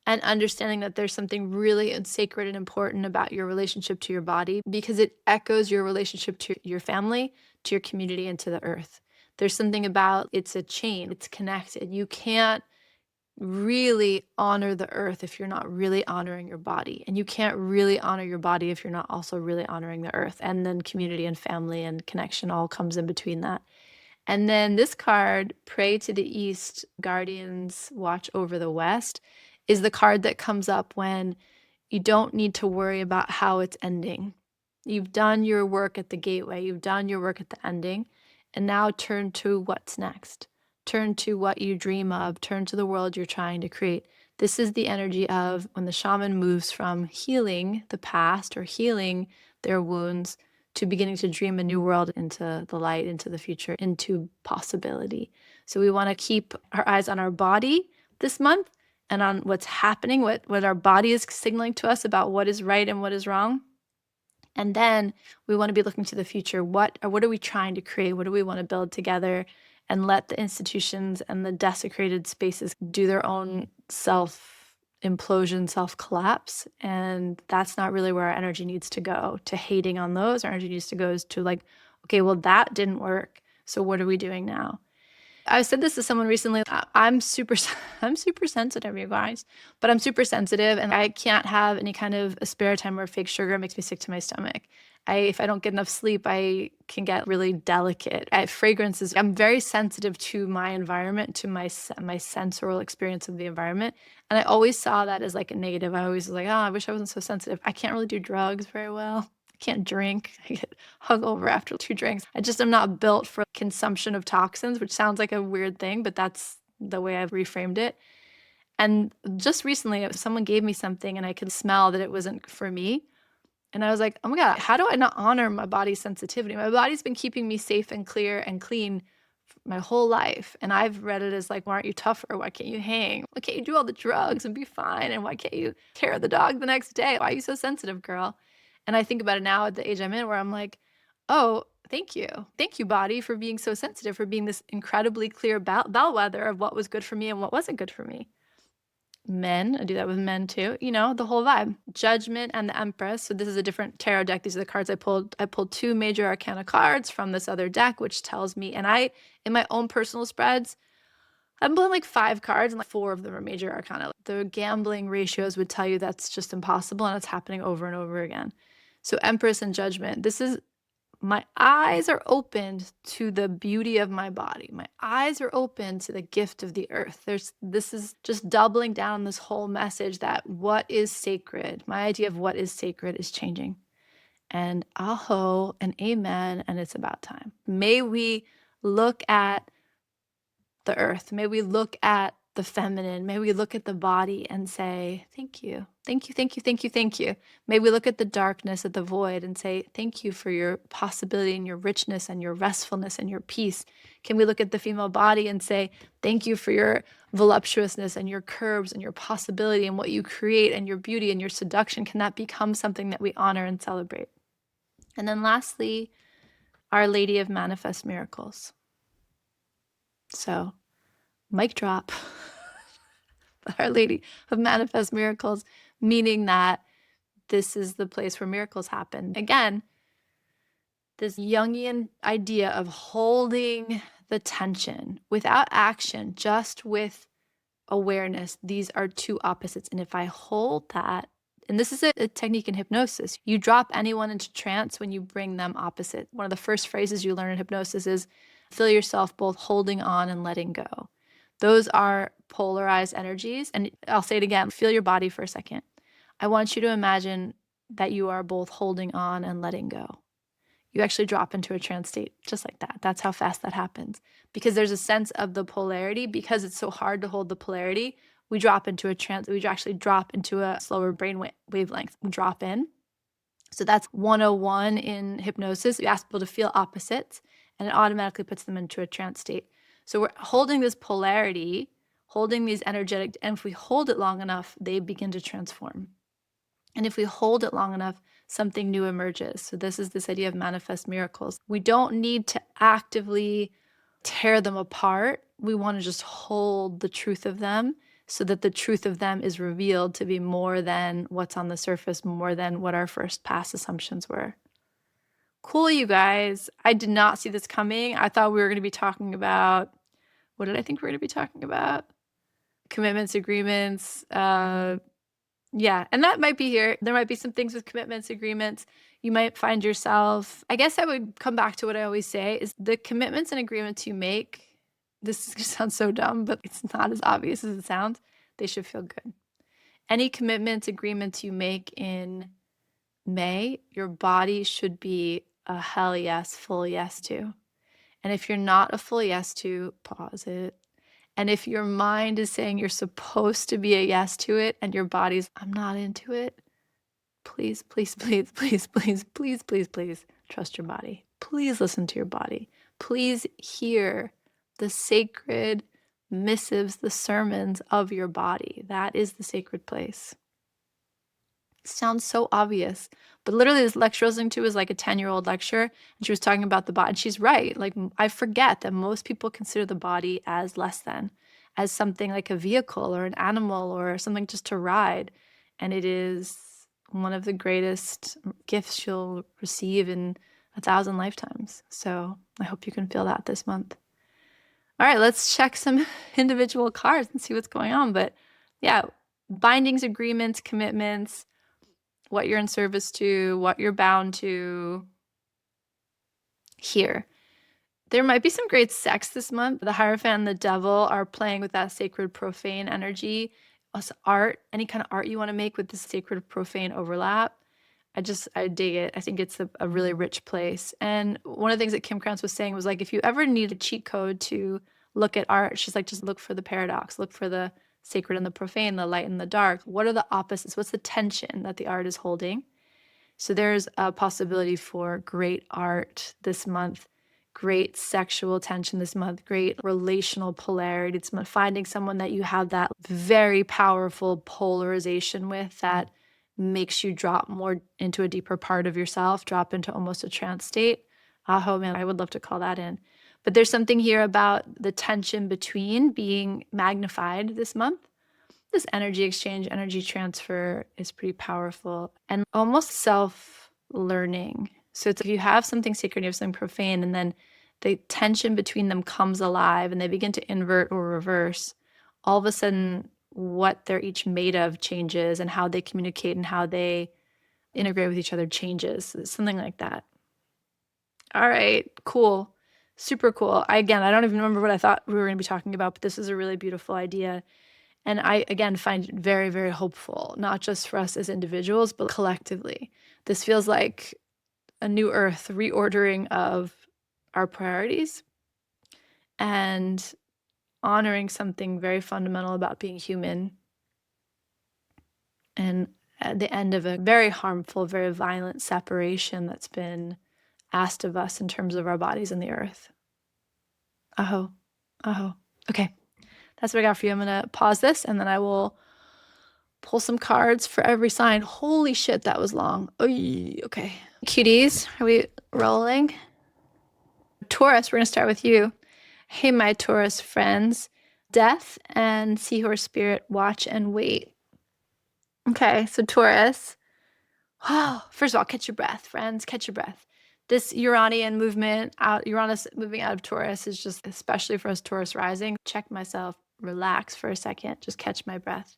and understanding that there's something really sacred and important about your relationship to your body because it echoes your relationship to your family, to your community, and to the earth. There's something about it's a chain, it's connected. You can't really honor the earth if you're not really honoring your body. And you can't really honor your body if you're not also really honoring the earth. And then community and family and connection all comes in between that. And then this card, Pray to the East, Guardians Watch over the West, is the card that comes up when you don't need to worry about how it's ending. You've done your work at the gateway, you've done your work at the ending, and now turn to what's next. Turn to what you dream of, turn to the world you're trying to create. This is the energy of when the shaman moves from healing the past or healing their wounds to beginning to dream a new world into the light, into the future, into possibility. So we want to keep our eyes on our body this month and on what's happening, what our body is signaling to us about what is right and what is wrong. And then we want to be looking to the future. What are we trying to create? What do we want to build together? And let the institutions and the desecrated spaces do their own self implosion, self collapse. And that's not really where our energy needs to go, to hating on those. Our energy needs to go is to like, okay, well, that didn't work. So what are we doing now? I said this to someone recently. I'm super sensitive, you guys, but I'm super sensitive and I can't have any kind of aspartame or fake sugar. It makes me sick to my stomach. If I don't get enough sleep, I can get really delicate. Fragrances, I'm very sensitive to my environment, to my sensorial experience of the environment. And I always saw that as like a negative. I always was like, oh, I wish I wasn't so sensitive. I can't really do drugs very well. I can't drink. I get hungover after 2 drinks. I just am not built for consumption of toxins, which sounds like a weird thing, but that's the way I've reframed it. And just recently, someone gave me something and I could smell that it wasn't for me. And I was like, oh my God, how do I not honor my body's sensitivity? My body's been keeping me safe and clear and clean my whole life. And I've read it as like, why aren't you tougher? Why can't you hang? Why can't you do all the drugs and be fine? And why can't you tear the dog the next day? Why are you so sensitive, girl? And I think about it now at the age I'm in where I'm like, oh, thank you. Thank you, body, for being so sensitive, for being this incredibly clear bellwether of what was good for me and what wasn't good for me. Men, I do that with men too, the whole vibe. Judgment and the Empress. So this is a different tarot deck. These are the cards I pulled. I pulled 2 major arcana cards from this other deck, which tells me, and in my own personal spreads, I'm pulling like 5 cards and like 4 of them are major arcana. The gambling ratios would tell you that's just impossible and it's happening over and over again. So Empress and Judgment. This is my eyes are opened to the beauty of my body. My eyes are open to the gift of the earth. This is just doubling down this whole message that what is sacred, my idea of what is sacred is changing. And aho and amen, and it's about time. May we look at the earth. May we look at the feminine. May we look at the body and say, thank you. Thank you, thank you, thank you, thank you. May we look at the darkness, at the void, and say, thank you for your possibility and your richness and your restfulness and your peace. Can we look at the female body and say, thank you for your voluptuousness and your curves and your possibility and what you create and your beauty and your seduction? Can that become something that we honor and celebrate? And then lastly, Our Lady of Manifest Miracles. So, mic drop. Our Lady of Manifest Miracles, meaning that this is the place where miracles happen. Again, this Jungian idea of holding the tension without action, just with awareness. These are 2 opposites. And if I hold that, and this is a technique in hypnosis, you drop anyone into trance when you bring them opposite. One of the first phrases you learn in hypnosis is feel yourself both holding on and letting go. Those are polarized energies. And I'll say it again, feel your body for a second. I want you to imagine that you are both holding on and letting go. You actually drop into a trance state just like that. That's how fast that happens. Because there's a sense of the polarity. Because it's so hard to hold the polarity, we drop into a trance. We actually drop into a slower brain wavelength. We drop in. So that's 101 in hypnosis. You ask people to feel opposites, and it automatically puts them into a trance state. So we're holding this polarity, holding these energetic, and if we hold it long enough, they begin to transform. And if we hold it long enough, something new emerges. So this is this idea of manifest miracles. We don't need to actively tear them apart. We want to just hold the truth of them so that the truth of them is revealed to be more than what's on the surface, more than what our first past assumptions were. Cool, you guys. I did not see this coming. I thought we were going to be talking about, what did I think we were going to be talking about? Commitments, agreements, Yeah, and that might be here. There might be some things with commitments, agreements. You might find yourself, I guess I would come back to what I always say is the commitments and agreements you make. This sounds so dumb, but it's not as obvious as it sounds. They should feel good. Any commitments, agreements you make in May, your body should be a hell yes, full yes to. And if you're not a full yes to, pause it. And if your mind is saying you're supposed to be a yes to it and your body's, I'm not into it, please, please, please, please, please, please, please, please trust your body. Please listen to your body. Please hear the sacred missives, the sermons of your body. That is the sacred place. Sounds so obvious, but literally this lecture I was listening to was like a 10-year-old lecture, and she was talking about the body, and she's right. Like, I forget that most people consider the body as less than, as something like a vehicle or an animal or something just to ride, and it is one of the greatest gifts you'll receive in 1,000 lifetimes. So I hope you can feel that this month. All right, let's check some individual cards and see what's going on. But yeah, bindings, agreements, commitments, what you're in service to, what you're bound to. Here, there might be some great sex this month. The Hierophant and the Devil are playing with that sacred profane energy. Also, art, any kind of art you want to make with the sacred profane overlap. I dig it. I think it's a really rich place. And one of the things that Kim Krantz was saying was like, if you ever need a cheat code to look at art, she's like, just look for the paradox, look for the sacred and the profane, the light and the dark. What are the opposites? What's the tension that the art is holding? So there's a possibility for great art this month, great sexual tension this month, great relational polarity this month, finding someone that you have that very powerful polarization with that makes you drop more into a deeper part of yourself, drop into almost a trance state. Oh man, I would love to call that in. But there's something here about the tension between being magnified this month. This energy exchange, energy transfer is pretty powerful and almost self-learning. So it's if you have something sacred, you have something profane, and then the tension between them comes alive and they begin to invert or reverse, all of a sudden what they're each made of changes and how they communicate and how they integrate with each other changes. Something like that. All right, cool. Super cool. I don't even remember what I thought we were going to be talking about, but this is a really beautiful idea. And I, again, find it very, very hopeful, not just for us as individuals, but collectively. This feels like a new earth, reordering of our priorities and honoring something very fundamental about being human. And at the end of a very harmful, very violent separation that's been asked of us in terms of our bodies and the earth. Aho. Aho. Okay. That's what I got for you. I'm going to pause this and then I will pull some cards for every sign. Holy shit, that was long. Oy, okay. Cuties, are we rolling? Taurus, we're going to start with you. Hey, my Taurus friends. Death and Seahorse Spirit, watch and wait. Okay, so Taurus. Oh, first of all, catch your breath, friends. Catch your breath. This Uranian movement out, Uranus moving out of Taurus is just, especially for us Taurus rising. Check myself, relax for a second, just catch my breath.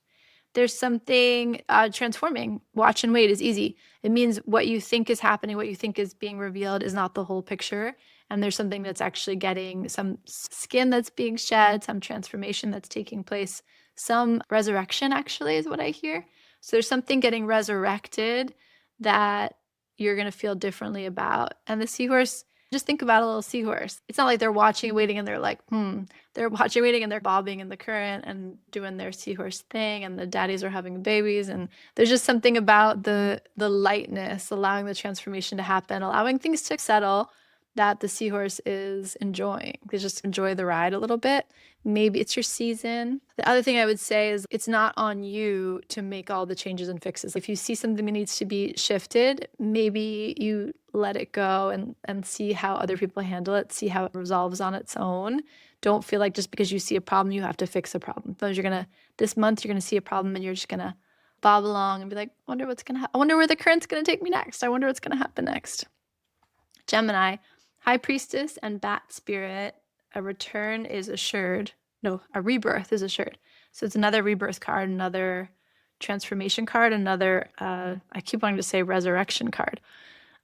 There's something transforming. Watch and wait is easy. It means what you think is happening, what you think is being revealed is not the whole picture. And there's something that's actually getting some skin that's being shed, some transformation that's taking place, some resurrection actually is what I hear. So there's something getting resurrected that you're going to feel differently about. And the seahorse, just think about a little seahorse. It's not like they're watching, waiting, and they're like, They're watching, waiting, and they're bobbing in the current and doing their seahorse thing, and the daddies are having babies. And there's just something about the lightness, allowing the transformation to happen, allowing things to settle that the seahorse is enjoying. They just enjoy the ride a little bit. Maybe it's your season. The other thing I would say is it's not on you to make all the changes and fixes. If you see something that needs to be shifted, maybe you let it go and see how other people handle it, see how it resolves on its own. Don't feel like just because you see a problem, you have to fix a problem. Because this month, you're going to see a problem and you're just going to bob along and be like, I wonder what's going to happen. I wonder where the current's going to take me next. I wonder what's going to happen next. Gemini, High Priestess and Bat Spirit, a return is assured. No, a rebirth is assured. So it's another rebirth card, another transformation card, another, I keep wanting to say resurrection card.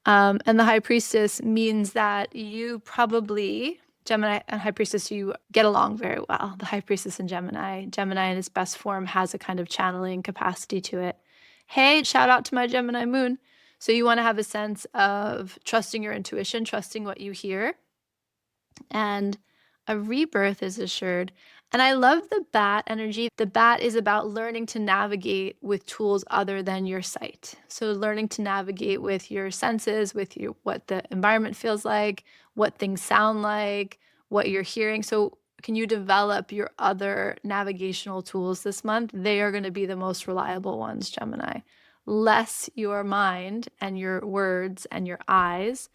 And the High Priestess means that you probably, Gemini and High Priestess, you get along very well. The High Priestess and Gemini. Gemini in its best form has a kind of channeling capacity to it. Hey, shout out to my Gemini moon. So you want to have a sense of trusting your intuition, trusting what you hear. And a rebirth is assured. And I love the bat energy. The bat is about learning to navigate with tools other than your sight. So learning to navigate with your senses, with what the environment feels like, what things sound like, what you're hearing. So can you develop your other navigational tools this month? They are going to be the most reliable ones, Gemini. Less your mind and your words and your eyes,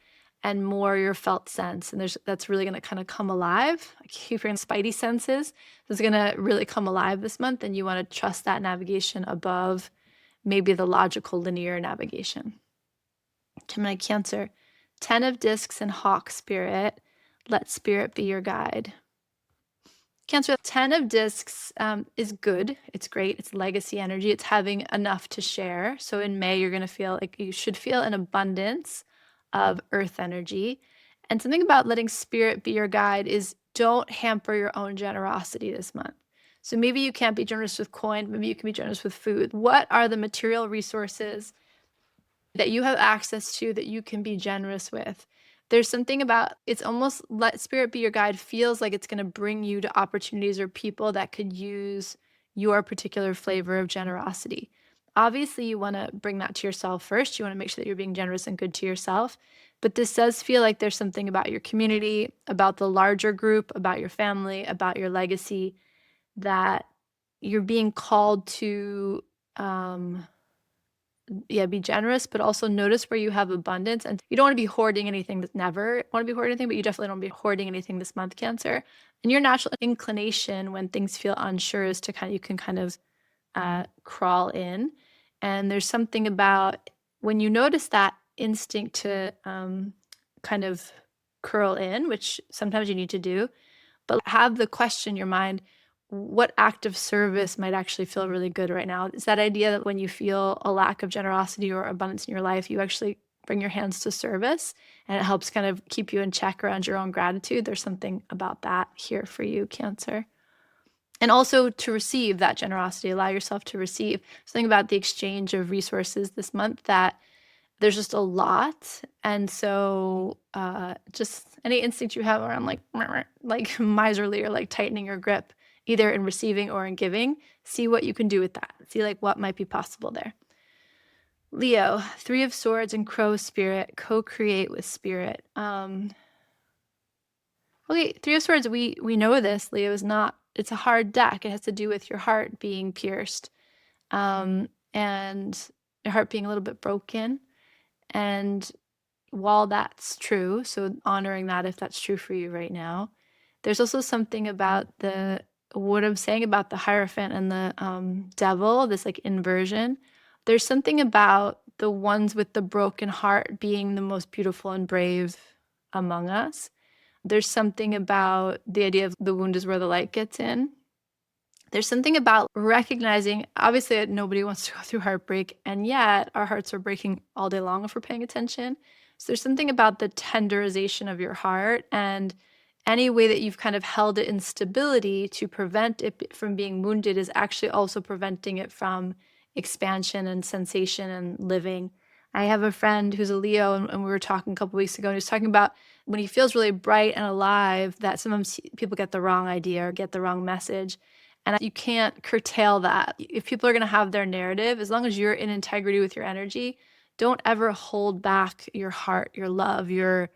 and more your felt sense. And that's really going to kind of come alive. I keep hearing spidey senses. It's going to really come alive this month, and you want to trust that navigation above maybe the logical linear navigation. Gemini Cancer, 10 of discs and hawk spirit. Let spirit be your guide. Cancer, 10 of discs is good. It's great. It's legacy energy. It's having enough to share. So in May, you're going to feel like you should feel an abundance of earth energy. And something about letting spirit be your guide is don't hamper your own generosity this month. So maybe you can't be generous with coin, maybe you can be generous with food. What are the material resources that you have access to that you can be generous with? There's something about, it's almost let spirit be your guide feels like it's going to bring you to opportunities or people that could use your particular flavor of generosity. Obviously, you want to bring that to yourself first. You want to make sure that you're being generous and good to yourself. But this does feel like there's something about your community, about the larger group, about your family, about your legacy, that you're being called to be generous, but also notice where you have abundance. And you don't want to be hoarding anything. That's never want to be hoarding anything, but you definitely don't want to be hoarding anything this month, Cancer. And your natural inclination when things feel unsure is to you can kind of crawl in. And there's something about when you notice that instinct to kind of curl in, which sometimes you need to do, but have the question in your mind, what act of service might actually feel really good right now? Is that idea that when you feel a lack of generosity or abundance in your life, you actually bring your hands to service, and it helps kind of keep you in check around your own gratitude? There's something about that here for you, Cancer. And also to receive that generosity, allow yourself to receive. Something about the exchange of resources this month, that there's just a lot. And so just any instinct you have around like miserly or like tightening your grip, either in receiving or in giving, see what you can do with that. See like what might be possible there. Leo, 3 of Swords and Crow spirit, co-create with spirit. Okay, 3 of Swords, we know this. Leo is not, it's a hard deck. It has to do with your heart being pierced and your heart being a little bit broken. And while that's true, so honoring that if that's true for you right now, there's also something about what I'm saying about the Hierophant and the Devil, this like inversion. There's something about the ones with the broken heart being the most beautiful and brave among us. There's something about the idea of the wound is where the light gets in. There's something about recognizing, obviously, nobody wants to go through heartbreak, and yet our hearts are breaking all day long if we're paying attention. So there's something about the tenderization of your heart, and any way that you've kind of held it in stability to prevent it from being wounded is actually also preventing it from expansion and sensation and living. I have a friend who's a Leo, and we were talking a couple weeks ago, and he was talking about when he feels really bright and alive, that sometimes people get the wrong idea or get the wrong message. And you can't curtail that. If people are going to have their narrative, as long as you're in integrity with your energy, don't ever hold back your heart, your love, your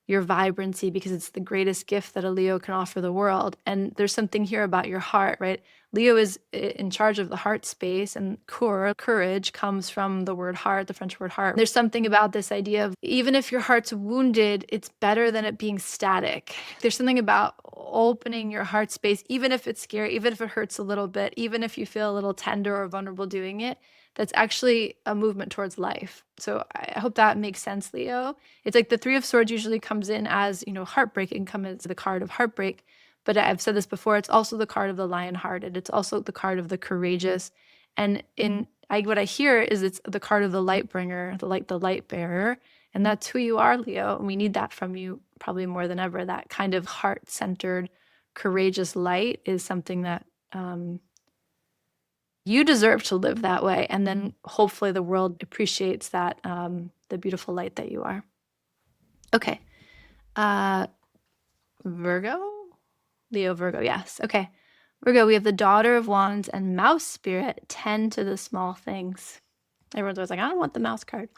vibrancy, because it's the greatest gift that a Leo can offer the world. And there's something here about your heart, right? Leo is in charge of the heart space, and courage comes from the word heart, the French word heart. There's something about this idea of even if your heart's wounded, it's better than it being static. There's something about opening your heart space, even if it's scary, even if it hurts a little bit, even if you feel a little tender or vulnerable doing it, that's actually a movement towards life. So I hope that makes sense, Leo. It's like the 3 of Swords usually comes in as, heartbreak. It can come as the card of heartbreak. But I've said this before, it's also the card of the lion-hearted. It's also the card of the courageous. And what I hear is it's the card of the light bringer, the light bearer. And that's who you are, Leo. And we need that from you probably more than ever. That kind of heart-centered, courageous light is something that you deserve to live that way. And then hopefully the world appreciates that, the beautiful light that you are. Okay. Virgo? Leo, Virgo, yes. Okay. Virgo, we have the Daughter of Wands and Mouse Spirit. Tend to the small things. Everyone's always like, I don't want the mouse card.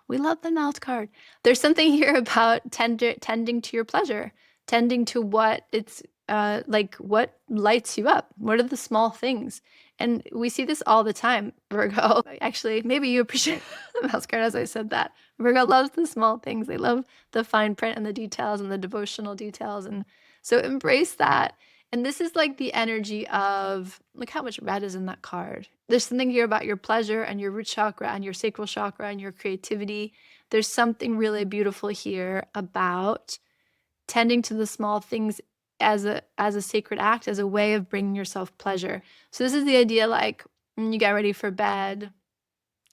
We love the mouse card. There's something here about tending to your pleasure, tending to what it's like, what lights you up. What are the small things? And we see this all the time, Virgo. Actually, maybe you appreciate the mouse card as I said that. Virgo loves the small things. They love the fine print and the details and the devotional details. And so embrace that. And this is like the energy of, look how much red is in that card. There's something here about your pleasure and your root chakra and your sacral chakra and your creativity. There's something really beautiful here about tending to the small things as a sacred act, as a way of bringing yourself pleasure. So this is the idea, like, you get ready for bed,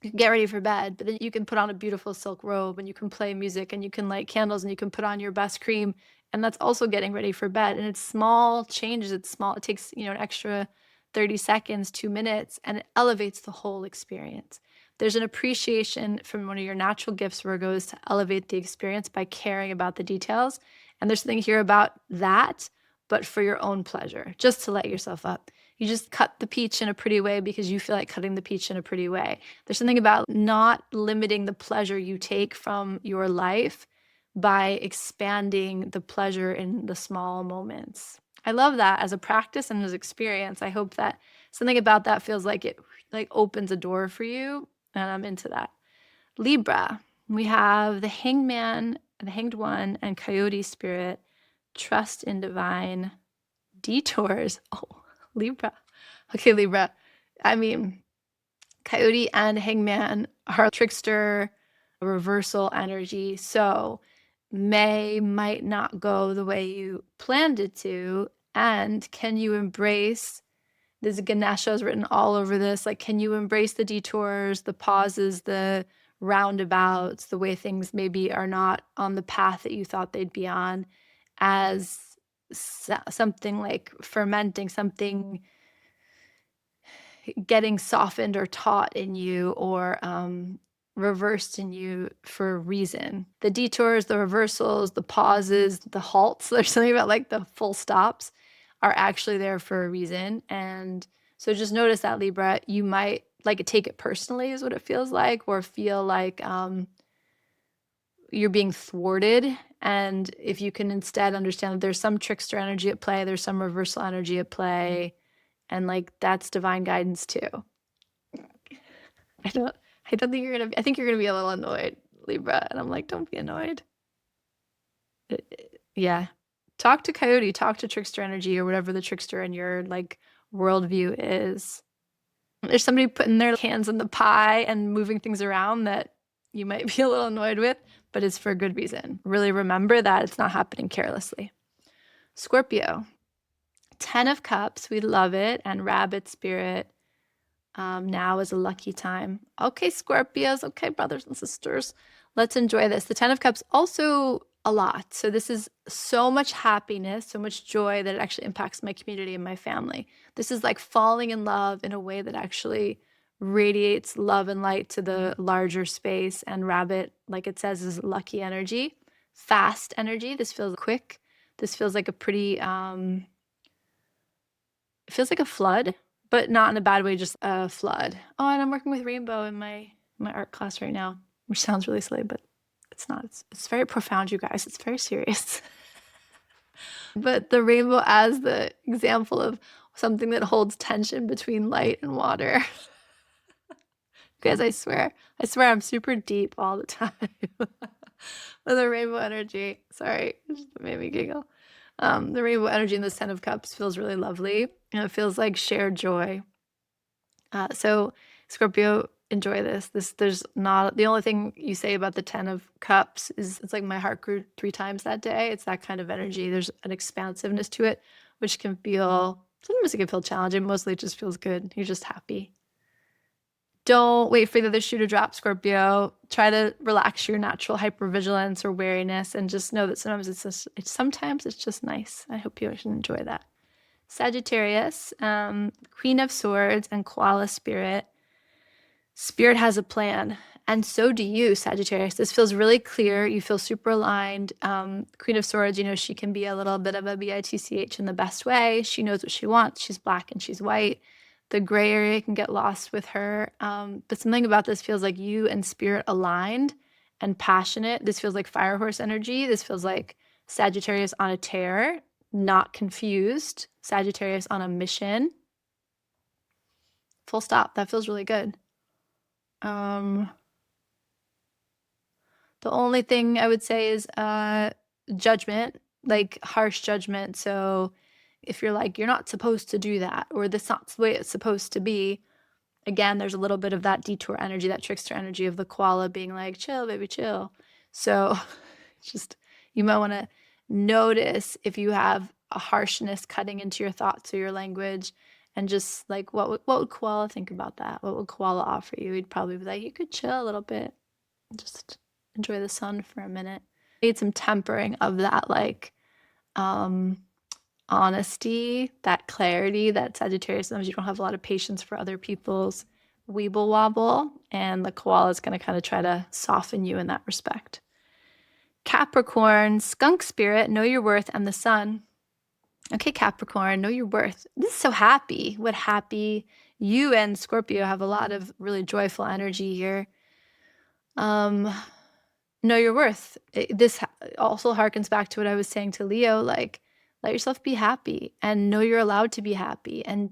but then you can put on a beautiful silk robe and you can play music and you can light candles and you can put on your best cream. And that's also getting ready for bed. And it's small changes. It's small. It takes, an extra 30 seconds, 2 minutes, and it elevates the whole experience. There's an appreciation from one of your natural gifts, Virgo, is to elevate the experience by caring about the details. And there's something here about that, but for your own pleasure, just to light yourself up. You just cut the peach in a pretty way because you feel like cutting the peach in a pretty way. There's something about not limiting the pleasure you take from your life by expanding the pleasure in the small moments. I love that as a practice and as experience. I hope that something about that feels like it like opens a door for you, and I'm into that. Libra, we have the Hangman, the Hanged One, and Coyote Spirit. Trust in divine detours. Oh, Libra. Okay, Libra. I mean, Coyote and Hangman are trickster, reversal energy. So might not go the way you planned it to. And can you embrace, this Ganesha is written all over this, like, can you embrace the detours, the pauses, the roundabouts, the way things maybe are not on the path that you thought they'd be on, as something like fermenting, something getting softened or taught in you, or reversed in you for a reason. The detours, the reversals, the pauses, the halts, there's something about like the full stops are actually there for a reason. And so just notice that, Libra, you might like take it personally is what it feels like, or feel like you're being thwarted. And if you can instead understand that there's some trickster energy at play, there's some reversal energy at play, and like that's divine guidance too. I don't think you're gonna. I think you're gonna be a little annoyed, Libra, and I'm like, don't be annoyed. Yeah, talk to Coyote, talk to trickster energy, or whatever the trickster in your like worldview is. There's somebody putting their hands in the pie and moving things around that you might be a little annoyed with, but it's for a good reason. Really remember that it's not happening carelessly. Scorpio, 10 of Cups, we love it, and Rabbit Spirit. Now is a lucky time. Okay, Scorpios, okay, brothers and sisters, let's enjoy this. The 10 of Cups, also a lot. So this is so much happiness, so much joy that it actually impacts my community and my family. This is like falling in love in a way that actually radiates love and light to the larger space. And Rabbit, like it says, is lucky energy, fast energy. This feels quick. This feels like a pretty, it feels like a flood, but not in a bad way, just a flood. Oh, and I'm working with rainbow in my art class right now, which sounds really silly, but it's not. It's very profound, you guys. It's very serious. But the rainbow as the example of something that holds tension between light and water. Guys, I swear I'm super deep all the time. With the rainbow energy. Sorry, it just made me giggle. The rainbow energy in the 10 of Cups feels really lovely, and it feels like shared joy. So Scorpio, enjoy this. There's not, the only thing you say about the 10 of Cups is it's like my heart grew 3 times that day. It's that kind of energy. There's an expansiveness to it, which can feel, sometimes it can feel challenging. Mostly it just feels good. You're just happy. Don't wait for the other shoe to drop, Scorpio. Try to relax your natural hypervigilance or wariness and just know that sometimes it's just nice. I hope you can enjoy that. Sagittarius, Queen of Swords and Koala Spirit. Spirit has a plan, and so do you, Sagittarius. This feels really clear. You feel super aligned. Queen of Swords, you know, she can be a little bit of a bitch in the best way. She knows what she wants. She's black and she's white. The gray area can get lost with her. But something about this feels like you and Spirit aligned and passionate. This feels like Fire Horse energy. This feels like Sagittarius on a tear, not confused. Sagittarius on a mission. Full stop. That feels really good. The only thing I would say is judgment, like harsh judgment. So if you're like, you're not supposed to do that, or that's not the way it's supposed to be, again, there's a little bit of that detour energy, that trickster energy of the koala being like, chill, baby, chill. So just, you might want to notice if you have a harshness cutting into your thoughts or your language, and just like, what would koala think about that? What would koala offer you? He'd probably be like, you could chill a little bit, just enjoy the sun for a minute. Need some tempering of that, like, honesty, that clarity, that Sagittarius, sometimes you don't have a lot of patience for other people's weeble wobble, and the koala is going to kind of try to soften you in that respect. Capricorn, Skunk Spirit, know your worth, and the sun. Okay, Capricorn, know your worth. This is so happy. What happy. You and Scorpio have a lot of really joyful energy here. Know your worth. This also harkens back to what I was saying to Leo, like, let yourself be happy and know you're allowed to be happy. And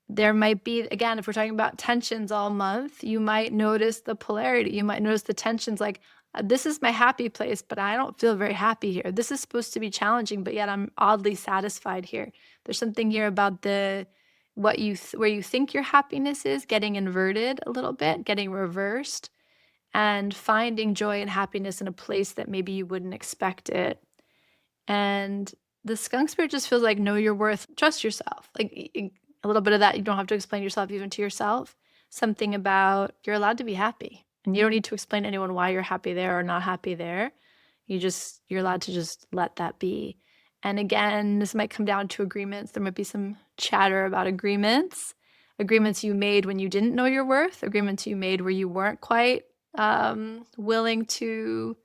there might be, again, if we're talking about tensions all month, you might notice the polarity. You might notice the tensions, like, this is my happy place, but I don't feel very happy here. This is supposed to be challenging, but yet I'm oddly satisfied here. There's something here about where you think your happiness is getting inverted a little bit, getting reversed, and finding joy and happiness in a place that maybe you wouldn't expect it. And the Skunk Spirit just feels like, know your worth, trust yourself. Like a little bit of that, you don't have to explain yourself even to yourself. Something about you're allowed to be happy, and you don't need to explain to anyone why you're happy there or not happy there. You're allowed to just let that be. And again, this might come down to agreements. There might be some chatter about agreements you made when you didn't know your worth, agreements you made where you weren't quite willing to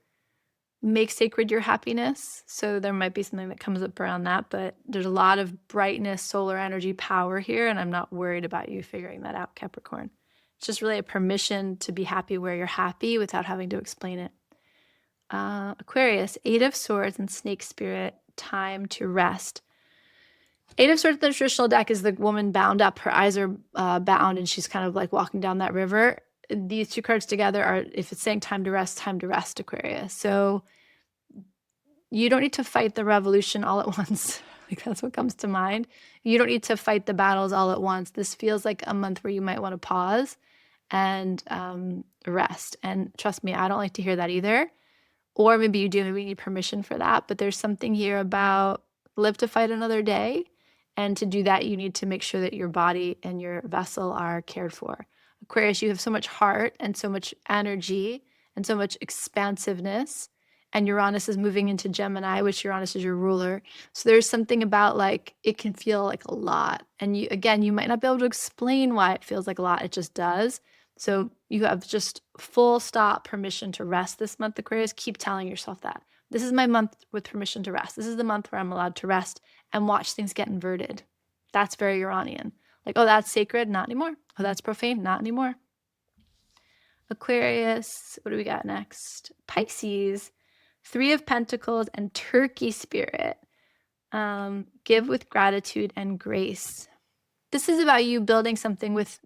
make sacred your happiness. So there might be something that comes up around that, but there's a lot of brightness, solar energy, power here, and I'm not worried about you figuring that out, Capricorn. It's just really a permission to be happy where you're happy without having to explain it. Aquarius, Eight of Swords and Snake Spirit, time to rest. Eight of Swords in the traditional deck is the woman bound up. Her eyes are bound, and she's kind of like walking down that river. These two cards together are, if it's saying time to rest, Aquarius. So you don't need to fight the revolution all at once. Like, that's what comes to mind. You don't need to fight the battles all at once. This feels like a month where you might want to pause and rest. And trust me, I don't like to hear that either. Or maybe you do, maybe you need permission for that. But there's something here about live to fight another day. And to do that, you need to make sure that your body and your vessel are cared for. Aquarius, you have so much heart and so much energy and so much expansiveness. And Uranus is moving into Gemini, which Uranus is your ruler. So there's something about, like, it can feel like a lot. And you might not be able to explain why it feels like a lot. It just does. So you have just full stop permission to rest this month, Aquarius. Keep telling yourself that. This is my month with permission to rest. This is the month where I'm allowed to rest and watch things get inverted. That's very Uranian. Like, oh, that's sacred? Not anymore. Oh, that's profane? Not anymore. Aquarius, what do we got next? Pisces, Three of Pentacles and Turkey Spirit. Give with gratitude and grace. This is about you building something with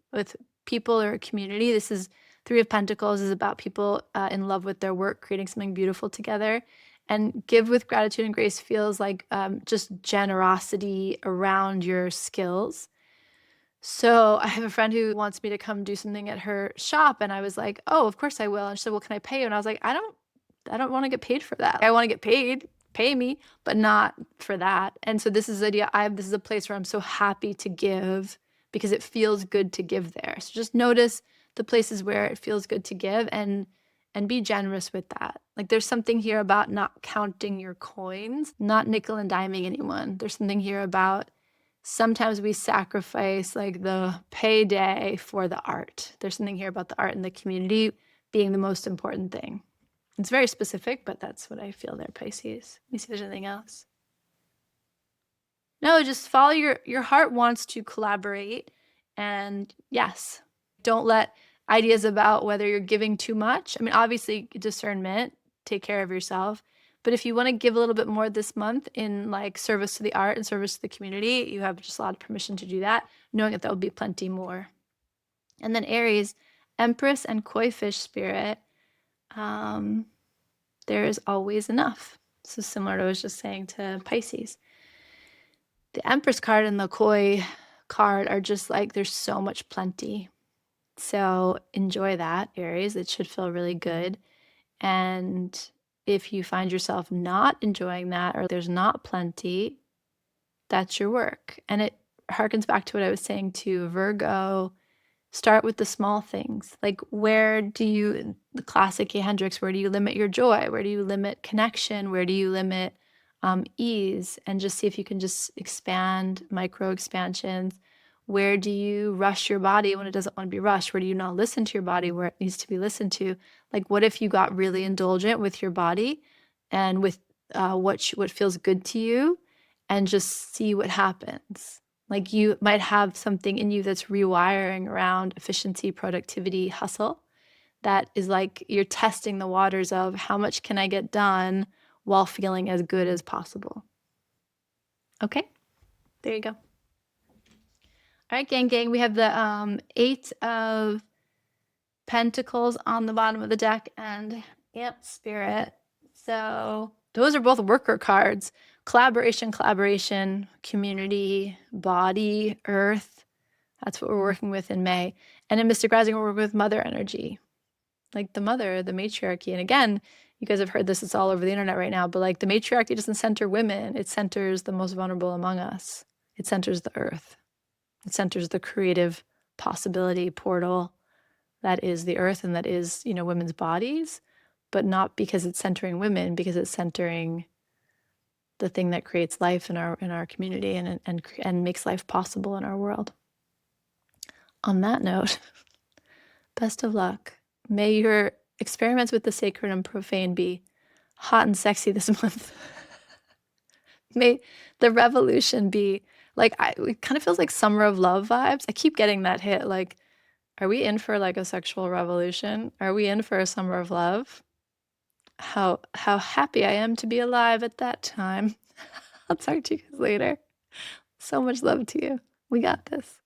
people or a community. This is Three of Pentacles is about people in love with their work, creating something beautiful together. And give with gratitude and grace feels like just generosity around your skills. So I have a friend who wants me to come do something at her shop, and I was like, oh, of course I will. And she said, well, can I pay you? And I was like, I don't want to get paid for that. I want to get paid, pay me, but not for that. And so this is the idea. This is a place where I'm so happy to give because it feels good to give there. So just notice the places where it feels good to give, and be generous with that. Like, there's something here about not counting your coins, not nickel and diming anyone. There's something here about sometimes we sacrifice like the payday for the art. There's something here about the art and the community being the most important thing. It's very specific, but that's what I feel there, Pisces. Let me see if there's anything else. No, just follow your heart wants to collaborate. And yes, don't let ideas about whether you're giving too much. I mean, obviously, discernment, take care of yourself. But if you want to give a little bit more this month in like service to the art and service to the community, you have just a lot of permission to do that, knowing that there will be plenty more. And then Aries, Empress and Koi fish spirit, there is always enough. So similar to what I was just saying to Pisces. The Empress card and the Koi card are just like, there's so much plenty. So enjoy that, Aries. It should feel really good. And if you find yourself not enjoying that, or there's not plenty, that's your work. And it harkens back to what I was saying to Virgo. Start with the small things. Like, where do you, the classic A. Hendricks, where do you limit your joy? Where do you limit connection? Where do you limit ease? And just see if you can just expand, micro expansions. Where do you rush your body when it doesn't want to be rushed? Where do you not listen to your body where it needs to be listened to? Like, what if you got really indulgent with your body and with what feels good to you, and just see what happens? Like, you might have something in you that's rewiring around efficiency, productivity, hustle. That is like you're testing the waters of how much can I get done while feeling as good as possible. Okay, there you go. All right, gang, we have the 8 of Pentacles on the bottom of the deck and Amp Spirit. So those are both worker cards. Collaboration, community, body, earth. That's what we're working with in May. And in Mystic Rising, we're working with mother energy. Like the mother, the matriarchy. And again, you guys have heard this, it's all over the internet right now, but like the matriarchy doesn't center women. It centers the most vulnerable among us. It centers the earth. It centers the creative possibility portal that is the earth and that is, women's bodies, but not because it's centering women, because it's centering the thing that creates life in our community and makes life possible in our world. On that note, best of luck. May your experiments with the sacred and profane be hot and sexy this month. May the revolution be like, it kind of feels like Summer of Love vibes. I keep getting that hit. Like, are we in for like a sexual revolution? Are we in for a summer of love? How happy I am to be alive at that time. I'll talk to you guys later. So much love to you. We got this.